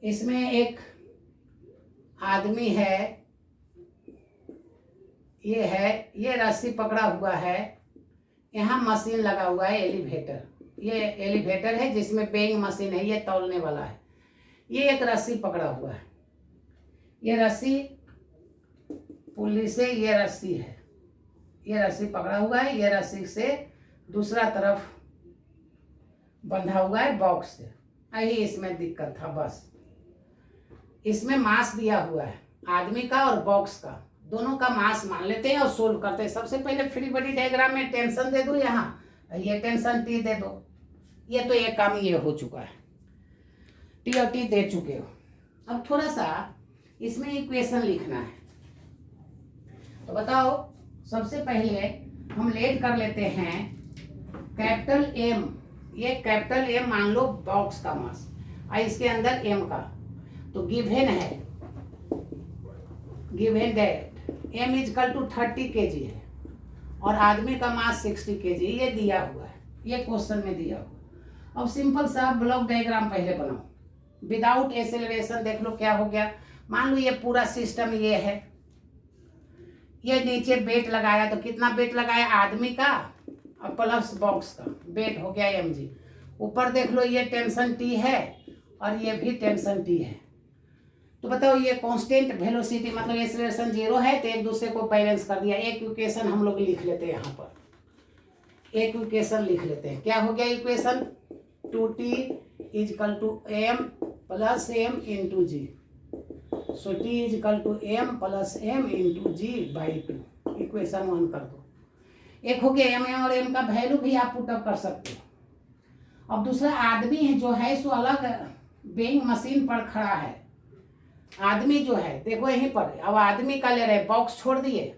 इसमें एक आदमी है, ये रस्सी पकड़ा हुआ है, यहाँ मशीन लगा हुआ है एलिवेटर, ये एलिवेटर है जिसमें पेइंग मशीन है, ये तौलने वाला है। ये एक रस्सी पकड़ा हुआ है, ये रस्सी पुल्ली से, ये रस्सी है, ये रस्सी पकड़ा हुआ है, ये रस्सी से दूसरा तरफ बंधा हुआ है बॉक्स से। यही इसमें दिक्कत था बस। इसमें मास दिया हुआ है आदमी का और बॉक्स का, दोनों का मास मान लेते हैं और सोल्व करते हैं। सबसे पहले फ्री बॉडी डायग्राम में टेंशन दे दो, यहाँ ये टेंशन टी दे दो। ये तो एक काम ये हो चुका है, टी और टी दे चुके हो। अब थोड़ा सा इसमें इक्वेशन लिखना है, तो बताओ। सबसे पहले हम लेट कर लेते हैं कैपिटल एम, ये कैपिटल एम मान लो बॉक्स का मास और इसके अंदर एम का, तो गिवन है, given that m is equal to 30 kg है और आदमी का मास 60 kg, ये दिया हुआ है, ये क्वेश्चन में दिया हुआ। अब सिंपल सा ब्लॉक डायग्राम पहले बनाओ विदाउट एक्सेलरेशन। देख लो क्या हो गया। मान लो ये पूरा सिस्टम ये है, ये नीचे बेट लगाया, तो कितना बेट लगाया आदमी का और प्लस बॉक्स का, बेट हो गया mg। ऊपर देख लो ये टेंशन टी है और ये भी टेंशन टी है। तो बताओ ये कांस्टेंट वेलोसिटी मतलब एक्सेलरेशन 0 है, तो एक दूसरे को बैलेंस कर दिया। एक इक्वेशन हम लोग लिख लेते हैं, यहाँ पर एक इक्वेशन लिख लेते हैं। क्या हो गया equation? 2t is equal to m plus m into g. So t is equal to m plus m into g by 2। Equation 1 कर दो। एक हो गया m और m का वैल्यू भी आप पुटअप कर सकते हो। अब दूसरा आदमी है जो है सो अलग वेइंग मशीन पर खड़ा है। आदमी जो है देखो यहीं पर, अब आदमी का ले रहे हैं, बॉक्स छोड़ दिए,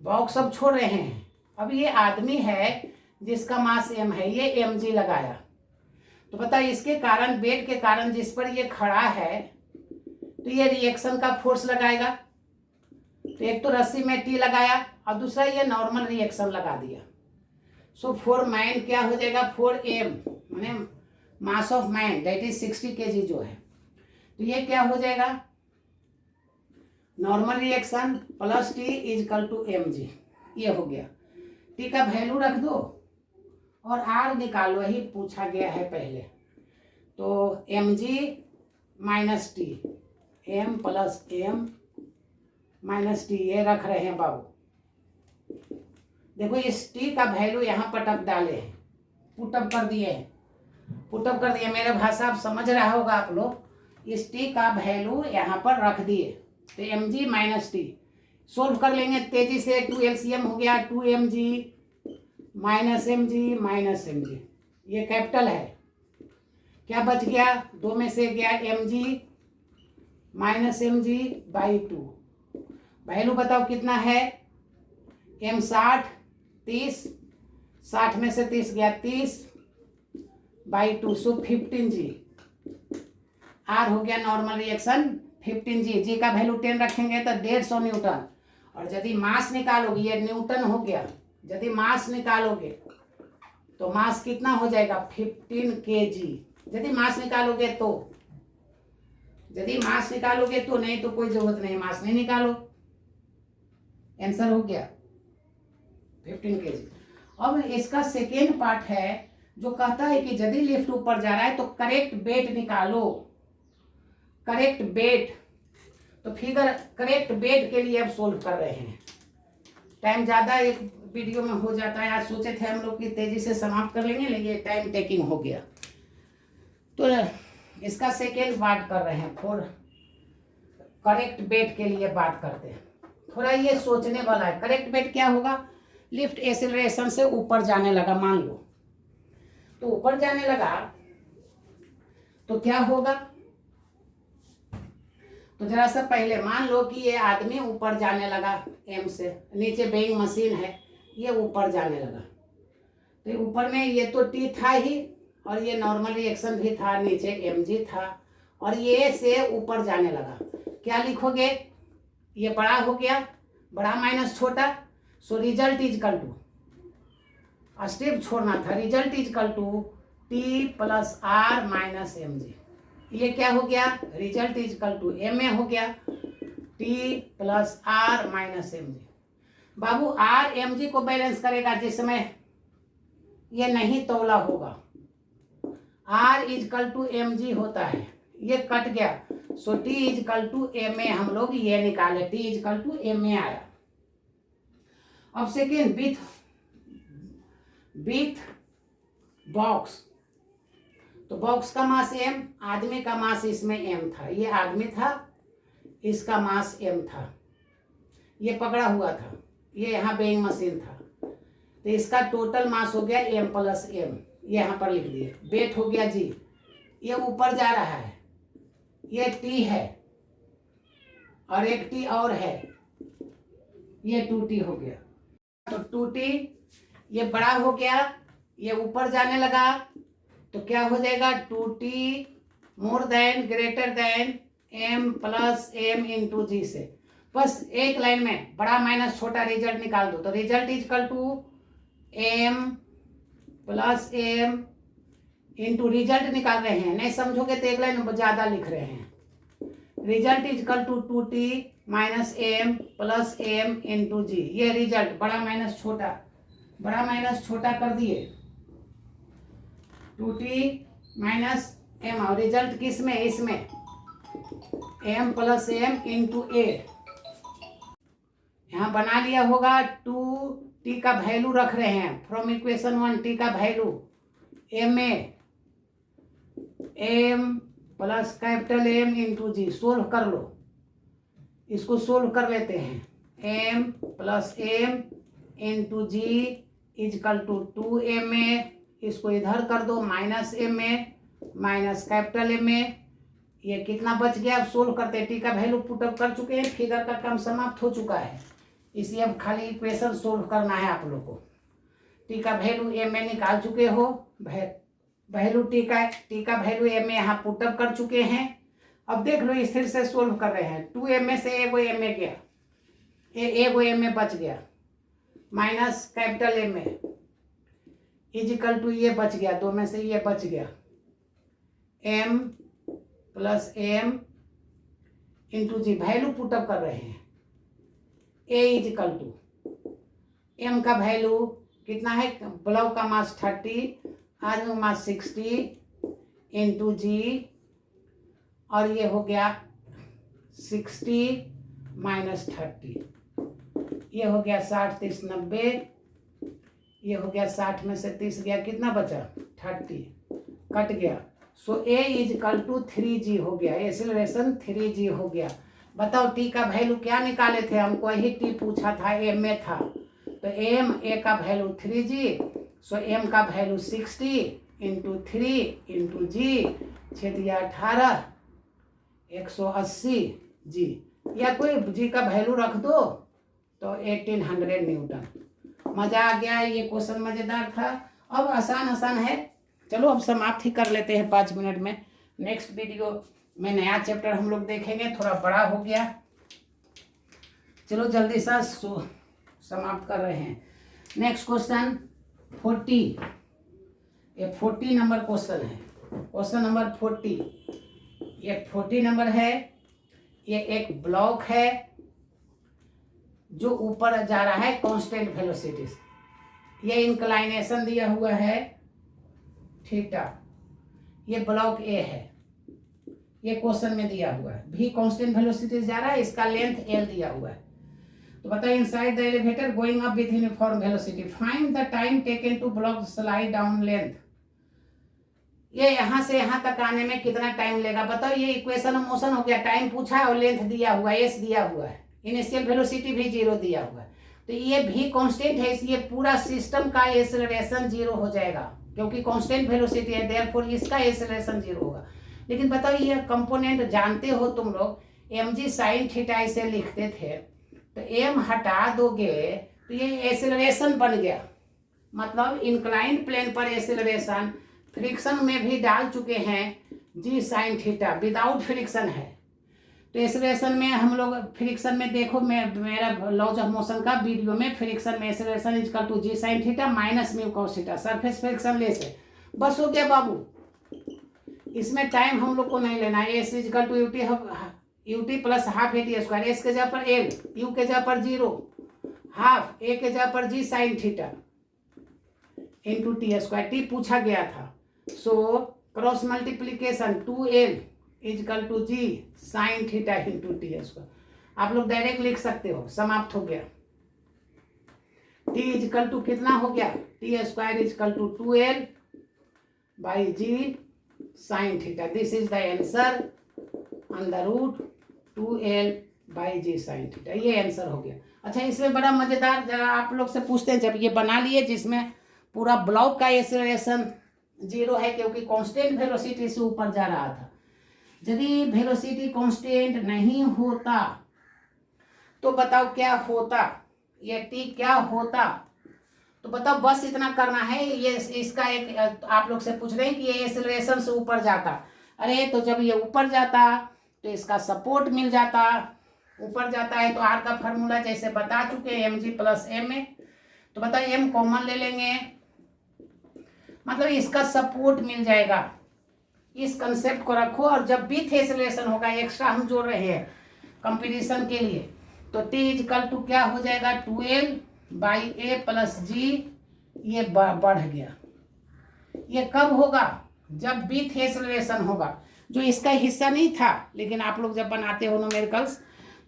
बॉक्स अब छोड़ रहे हैं। अब ये आदमी है जिसका मास m है, ये mg लगाया। तो बताओ इसके कारण, वेट के कारण जिस पर ये खड़ा है, तो ये रिएक्शन का फोर्स लगाएगा। तो एक तो रस्सी में टी लगाया और दूसरा ये नॉर्मल रिएक्शन लगा दिया। सो फॉर मैन क्या हो जाएगा? 4m माने mass of man that is 60 kg जो है। तो ये क्या हो जाएगा? Normal reaction plus t is equal to mg। ये हो गया। टी का वैल्यू रख दो और आर निकालो, यही पूछा गया है पहले। तो mg minus T, m plus m minus T, ये रख रहे हैं बाबू। देखो इस टी का वैल्यू यहाँ पटअप डाले हैं, पुटअप कर दिए हैं, पुटअप कर दिए। मेरे भाषा आप समझ रहा होगा आप लोग। इस टी का वैल्यू यहाँ पर रख दिए, तो mg माइनस टी सोल्व कर लेंगे तेजी से। 2 LCM हो गया, 2mg minus mg minus mg, ये कैपिटल है। क्या बच गया? 2 में से गया mg minus mg by 2। Value बताओ कितना है? m 60 30, 60 में से 30 गया 30 बाई 2, सो 15g। आर हो गया नॉर्मल रिएक्शन 15g। जी का वैल्यू 10 रखेंगे तो 150 न्यूटन। और यदि मास निकालोगे, ये न्यूटन हो गया, यदि मास निकालोगे तो मास कितना हो जाएगा? 15 kg। यदि मास निकालोगे तो, यदि मास निकालोगे तो, नहीं तो कोई जरूरत नहीं, मास नहीं निकालो। आंसर हो गया 15 kg। अब इसका सेकेंड पार्ट है जो कहता है कि यदि लिफ्ट ऊपर जा रहा है तो करेक्ट वेट निकालो, करेक्ट वेट। तो फिगर करेक्ट वेट के लिए अब सोल्व कर रहे हैं। टाइम ज़्यादा एक वीडियो में हो जाता है। आज सोचे थे हम लोग कि तेजी से समाप्त कर लेंगे, लेकिन टाइम टेकिंग हो गया। तो इसका सेकेंड बात कर रहे हैं, फोर करेक्ट बेट के लिए बात करते हैं। थोड़ा ये सोचने वाला है। करेक्ट बेट क्या होगा? लिफ्ट एक्सेलरेशन से ऊपर जाने लगा, मान लो तो ऊपर जाने लगा तो क्या होगा? तो जरा सा पहले मान लो कि ये आदमी ऊपर जाने लगा एम से, नीचे वेइंग मशीन है, ये ऊपर जाने लगा, तो ऊपर में ये तो टी था ही और ये नॉर्मल रिएक्शन भी था, नीचे एम जी था और ये से ऊपर जाने लगा। क्या लिखोगे? ये बड़ा हो गया, बड़ा माइनस छोटा, so result is equal to, step छोड़ना था, result is equal to T plus R minus M G. ये क्या हो गया? Result is equal to M A हो गया, T plus R minus M G. बाबू आर एम जी को बैलेंस करेगा जिसमें ये नहीं तौला होगा, R is equal to M G होता है, ये कट गया, so T is equal to M A, हम लोग ये निकाले, t is equal to M a आया। अब सेकेंड विथ बॉक्स, तो बॉक्स का मास एम, आदमी का मास इसमें एम था, ये आदमी था, इसका मास एम था, ये पकड़ा हुआ था, ये यहाँ वेइंग मशीन था, तो इसका टोटल मास हो गया एम प्लस एम, ये यहाँ पर लिख दिए। वेट हो गया जी, ये ऊपर जा रहा है, ये टी है और एक टी और है, ये 2t हो गया, तो 2t ये बड़ा हो गया, ये ऊपर जाने लगा, तो क्या हो जाएगा? 2t more than greater than m plus M into G से, बस एक लाइन में बड़ा माइनस छोटा रिजल्ट निकाल दो, तो result is equal to m plus M into result निकाल रहे हैं, नहीं समझोगे तो एक लाइन में ज़्यादा लिख रहे हैं, result is equal to 2t minus M plus M into G. ये रिजल्ट बड़ा माइनस छोटा, बड़ा माइनस छोटा कर दिए, 2t माइनस एम, और रिजल्ट किस में? इसमें m प्लस एम इंटू ए, यहाँ बना लिया होगा। 2t का वैल्यू रख रहे हैं फ्रॉम इक्वेशन 1, t का value m a, m plus capital m into g, solve कर लो, इसको सोल्व कर लेते हैं, m plus M into g is equal to 2ma, इसको इधर कर दो, minus m a minus capital m a, ये कितना बच गया? अब सोल्व करते हैं, टी का वैल्यू पुटअप कर चुके हैं, फिगर का काम समाप्त हो चुका है, इसलिए अब खाली इक्वेशन सोल्व करना है आप लोग को। टी का वैल्यू एम ए निकाल चुके हो, वैल्यू टी का वैल्यू एम ए यहाँ पुटअप कर चुके हैं। अब देख लो स्थिर से सोल्व कर रहे हैं, 2ma से एगो एम ए गया, एगो एम ए बच गया, minus capital m a is equal to ये बच गया, दो में से ये बच गया, m plus M into g, value put up कर रहे हैं, a is equal to m का वैल्यू कितना है? ब्लॉक का मास 30, आदमी का मास 60 इंटू जी, और ये हो गया 60 माइनस 30, ये हो गया 60 30 90, ये हो गया 60 में से 30 गया, कितना बचा? 30, कट गया, सो ए इज इक्वल टू 3g हो गया, एक्सेलरेशन 3g हो गया। बताओ टी का वैल्यू क्या निकाले थे? हमको वही टी पूछा था, एम में था, तो एम ए का वैल्यू 3g, सो एम का वैल्यू 60 इंटू 3 इंटू जी, छेदिया 18, 180 जी, या कोई जी का वैल्यू रख दो तो 1800 न्यूटन। मजा आ गया, ये क्वेश्चन मजेदार था। अब आसान है, चलो अब समाप्त ही कर लेते हैं 5 मिनट में। नेक्स्ट वीडियो में नया चैप्टर हम लोग देखेंगे, थोड़ा बड़ा हो गया, चलो जल्दी से समाप्त कर रहे हैं। नेक्स्ट क्वेश्चन 40, ये 40 नंबर क्वेश्चन है, क्वेश्चन नंबर 40, ये 40 नंबर है। ये एक ब्लॉक है जो ऊपर जा रहा है कांस्टेंट वेलोसिटी, ये इंक्लाइनेशन दिया हुआ है थीटा, ये ब्लॉक ए है, ये क्वेश्चन में दिया हुआ है, भी कांस्टेंट वेलोसिटी जा रहा है, इसका लेंथ एल दिया हुआ है। तो बताइए, inside the elevator going up with uniform velocity, find the time taken to block slide down length. ये यहाँ से यहाँ तक आने में कितना टाइम लेगा बताओ। ये इक्वेशन ऑफ मोशन हो गया, टाइम पूछा है और लेंथ दिया हुआ है, एस दिया हुआ है, इनिशियल वेलोसिटी भी 0 दिया हुआ है, तो ये भी कांस्टेंट है, इसलिए पूरा सिस्टम का एक्सेलरेशन 0 हो जाएगा क्योंकि कांस्टेंट वेलोसिटी है, देयरफॉर इसका एक्सेलरेशन 0 होगा। लेकिन बताओ ये कंपोनेंट जानते हो तुम लोग, mg sin थीटा इसे लिखते थे, तो m हटा दोगे तो ये एक्सेलरेशन बन गया, मतलब इंक्लाइंड प्लेन पर एक्सेलरेशन फ्रिक्शन में भी डाल चुके हैं g sin theta, without friction है। तो एक्सेलरेशन में हम लोग फ्रिक्शन में देखो, मेरा लॉज ऑफ मोशन का वीडियो में फ्रिक्शन में acceleration equal to g sin theta minus mu cos theta, surface friction less है, बस हो गया बाबू। इसमें टाइम हम लोग को नहीं लेना है, s equal to u t plus half a t square, s के जगह पर एल, यू के जगह पर 0, हाफ ए के जगह पर G sine theta into T square, T पूछा गया था। So cross multiplication 2l equal to G sine theta into T square, आप लोग डायरेक्ट लिख सकते हो, समाप्त हो गया। टी इक्वल टू कितना हो गया, t square equal to 2l by g sine theta, this is the answer under root 2l by g sine theta, ये आंसर हो गया। अच्छा, इसमें बड़ा मजेदार जरा आप लोग से पूछते हैं, जब ये बना लिए जिसमें पूरा ब्लॉक का एक्सेलरेशन 0 है क्योंकि कांस्टेंट वेलोसिटी से ऊपर जा रहा था, यदि वेलोसिटी कांस्टेंट नहीं होता तो बताओ क्या होता, ये टी क्या होता, तो बताओ। बस इतना करना है, ये इसका एक आप लोग से पूछ रहे हैं कि ये एक्सेलरेशन से ऊपर जाता, अरे तो जब ये ऊपर जाता तो इसका सपोर्ट मिल जाता, ऊपर जाता है तो आर का फार्मूला जैसे बता चुके हैं mg प्लस m है, तो बताओ m कॉमन ले लेंगे, मतलब इसका सपोर्ट मिल जाएगा। इस कंसेप्ट को रखो, और जब भी एक्सेलरेशन होगा एक्स्ट्रा हम जोड़ रहे हैं कंपटीशन के लिए, तो t इक्वल टू क्या हो जाएगा 2l बाई ए प्लस जी, ये बढ़ गया। ये कब होगा, जब भी एक्सेलरेशन होगा, जो इसका हिस्सा नहीं था, लेकिन आप लोग जब बनाते हो न्यूमेरिकल्स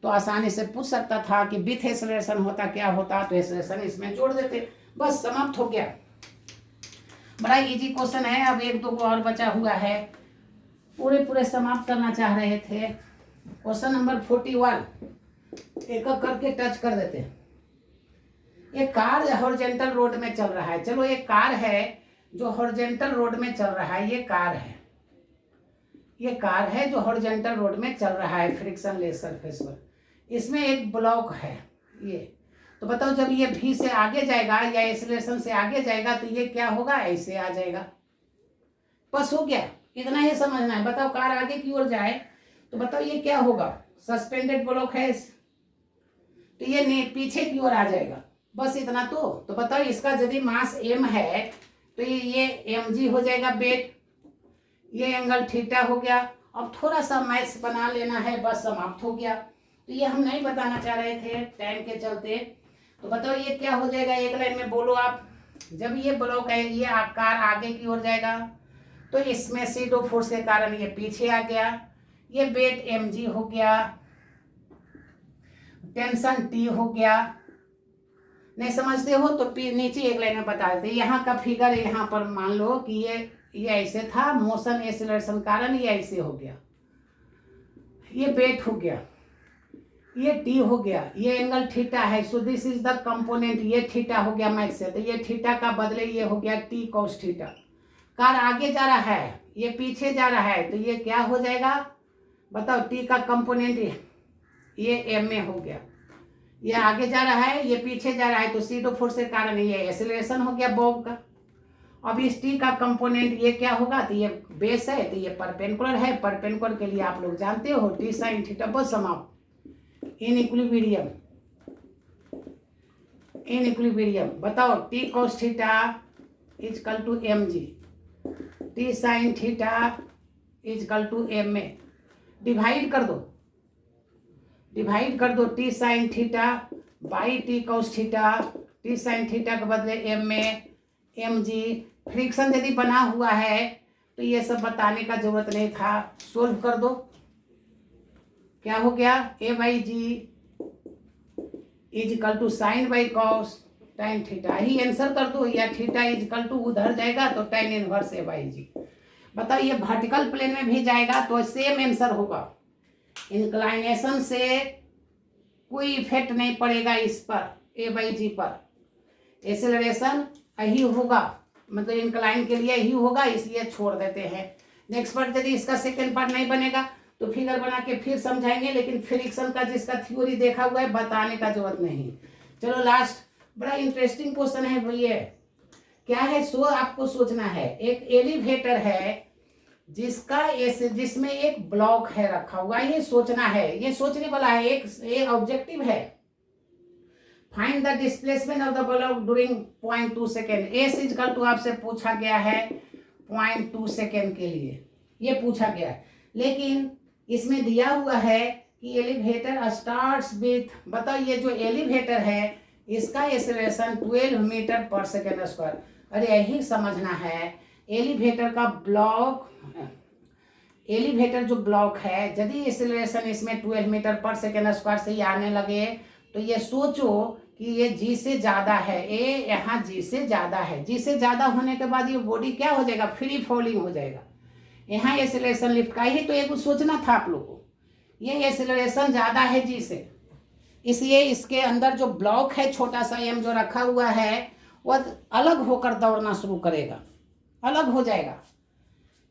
तो आसानी से पूछ सकता था कि विथ एक्सेलरेशन होता क्या होता, तो एक्सेलरेशन इसमें जोड़ देते, बस समाप्त हो गया। बड़ा इजी क्वेश्चन है, अब एक दो को और बचा हुआ है, पूरे समाप्त करना चाह रहे थे। क्वेश्चन नंबर 41 एक एक करके टच कर देते हैं। एक कार हॉरिजॉन्टल रोड में चल रहा है, चलो एक कार है जो हॉरिजॉन्टल रोड में चल रहा है, ये कार है, ये कार है जो हॉरिजॉन्टल रोड में चल रहा है फ्रिक्शन लेस सरफेस पर, इसमें एक ब्लॉक है ये, तो बताओ जब ये भी से आगे जाएगा या एक्सेलरेशन से आगे जाएगा तो ये क्या होगा, ऐसे आ जाएगा, बस हो गया, इतना ही समझना है। बताओ कार आगे की ओर जाए तो बताओ ये क्या होगा, सस्पेंडेड ब्लॉक है तो ये पीछे की ओर आ जाएगा, बस इतना। तो बताओ इसका यदि मास m है तो ये mg हो जाएगा वेट, ये एंगल थीटा हो गया। अब थोड़ा सा मैथ्स बना लेना है, बस समाप्त हो गया। तो ये हम नहीं बताना चाह रहे थे टाइम के चलते, तो बताओ ये क्या हो जाएगा, एक लाइन में बोलो आप। जब ये ब्लॉक है, ये कार आगे की ओर जाएगा तो इसमें सीडो फोर्स के कारण ये पीछे आ गया, ये वेट mg हो गया, टेंशन t हो गया। नहीं समझते हो तो नीचे एक लाइन में बता देते, यहाँ का फिगर यहाँ पर मान लो कि ये ऐसे था, मोशन एक्सेलरेशन कारण ये ऐसे हो गया, ये वेट हो गया, ये टी हो गया, ये एंगल थीटा है, सो दिस इज द कंपोनेंट, ये थीटा हो गया मैथ से, तो ये थीटा का बदले ये हो गया टी कॉस थीटा। कार आगे जा रहा है, ये पीछे जा रहा है, तो ये क्या हो जाएगा बताओ, टी का कंपोनेंट ये एम ए हो गया, ये आगे जा रहा है, ये पीछे जा रहा है, तो सीडो फोर्स के कारण ये एक्सेलरेशन हो गया बॉब का। अब इस टी का कंपोनेंट ये क्या होगा, तो ये बेस है, तो ये परपेंडिकुलर है, परपेंडिकुलर के लिए आप लोग जानते हो टी साइन थीटा, बस समाप्त। इन इक्विलिब्रियम बताओ t cos theta equal to M g, t sine theta equal to M a, divide कर दो t sine theta by t cos theta, t sine theta के बदले m a m g. Friction यदि बना हुआ है तो ये सब बताने का जरूरत नहीं था, सोल्व कर दो, क्या हो गया A by G is equal to sine by cos tan theta, ही आंसर कर दो, या थीटा इज इक्वल टू उधर जाएगा तो टाइन इनवर्स ए बाई जी। बताओ ये वर्टिकल प्लेन में भी जाएगा तो सेम आंसर होगा। इंक्लाइनेशन से कोई इफेक्ट नहीं पड़ेगा इस पर, A/G पर। एक्सेलरेशन यही होगा, मतलब इंक्लाइन के लिए यही होगा, इसलिए छोड़ देते हैं। नेक्स्ट पार्ट यदि इसका सेकेंड पार्ट नहीं बनेगा तो फिगर बना के फिर समझाएंगे, लेकिन फ्रिक्शन का जिसका थ्योरी देखा हुआ है बताने का जरूरत नहीं। चलो लास्ट बड़ा इंटरेस्टिंग क्वेश्चन है भैया, क्या है आपको सोचना है। एक एलिवेटर है जिसमें एक ब्लॉक है रखा हुआ, ये सोचना है, ये सोचने वाला है, एक ऑब्जेक्टिव है। Find the displacement of the block during 0.2 second. S equal to आपसे पूछा गया है 0.2 सेकेंड के लिए, ये पूछा गया है। लेकिन इसमें दिया हुआ है कि एलिवेटर स्टार्ट्स विथ, बताओ ये जो एलिवेटर है इसका acceleration 12 metre per second square. अरे यही समझना है, एलिवेटर का ब्लॉक, एलिवेटर जो ब्लॉक है यदि एक्सेलरेशन इसमें 12 मीटर पर सेकेंड स्क्वायर से ही आने लगे तो ये सोचो कि ये जी से ज़्यादा है, ए यहाँ जी से ज़्यादा है। जी से ज़्यादा होने के बाद ये बॉडी क्या हो जाएगा, फ्री फॉलिंग हो जाएगा। यहाँ एक्सेलरेशन लिफ्ट का ही तो एक सोचना था आप लोगों को, ये एक्सेलरेशन ज़्यादा है जी से, इसलिए इसके अंदर जो ब्लॉक है छोटा सा एम जो रखा हुआ है वो अलग होकर दौड़ना शुरू करेगा, अलग हो जाएगा,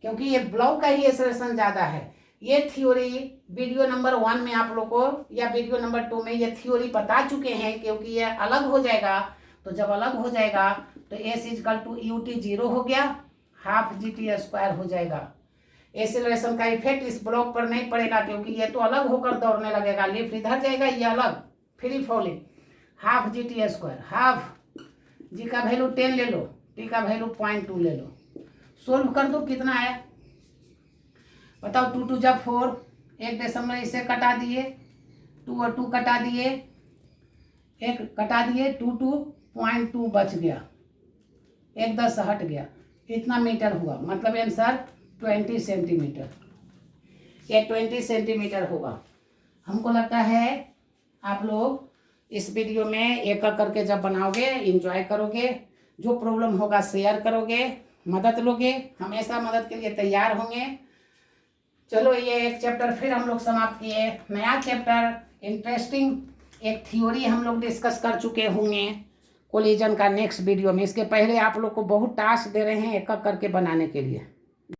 क्योंकि ये ब्लॉक का ही एक्सेलरेशन ज़्यादा है। ये थ्योरी वीडियो नंबर 1 में आप लोग को या वीडियो नंबर 2 में ये थ्योरी बता चुके हैं, क्योंकि ये अलग हो जाएगा। तो जब अलग हो जाएगा तो एस इक्वल टू ut 0 हो गया, हाफ gt स्क्वायर हो जाएगा। एक्सेलरेशन का इफेक्ट इस ब्लॉक पर नहीं पड़ेगा, क्योंकि ये तो अलग होकर दौड़ने लगेगा, लिफ्ट इधर जाएगा, ये अलग free falling. Half gt square, half G का वैल्यू 10 ले लो, टी का वैल्यू 0.2 ले लो, सोल्व कर दो कितना आया बताओ। 2 2 जब 4, एक डेसिमल इसे कटा दिए, 2 और 2 कटा दिए, एक कटा दिए, 2 2.2 बच गया, एक 10 हट गया, इतना मीटर हुआ, मतलब आंसर 20 सेंटीमीटर। ये 20 सेंटीमीटर होगा। हमको लगता है आप लोग इस वीडियो में एक एक करके जब बनाओगे एंजॉय करोगे, जो प्रॉब्लम होगा शेयर करोगे, मदद लोगे, हमेशा मदद के लिए तैयार होंगे। चलो ये एक चैप्टर फिर हम लोग समाप्त किए, नया चैप्टर इंटरेस्टिंग एक थ्योरी हम लोग डिस्कस कर चुके होंगे कोलिजन का नेक्स्ट वीडियो में। इसके पहले आप लोग को बहुत टास्क दे रहे हैं एक एक करके बनाने के लिए।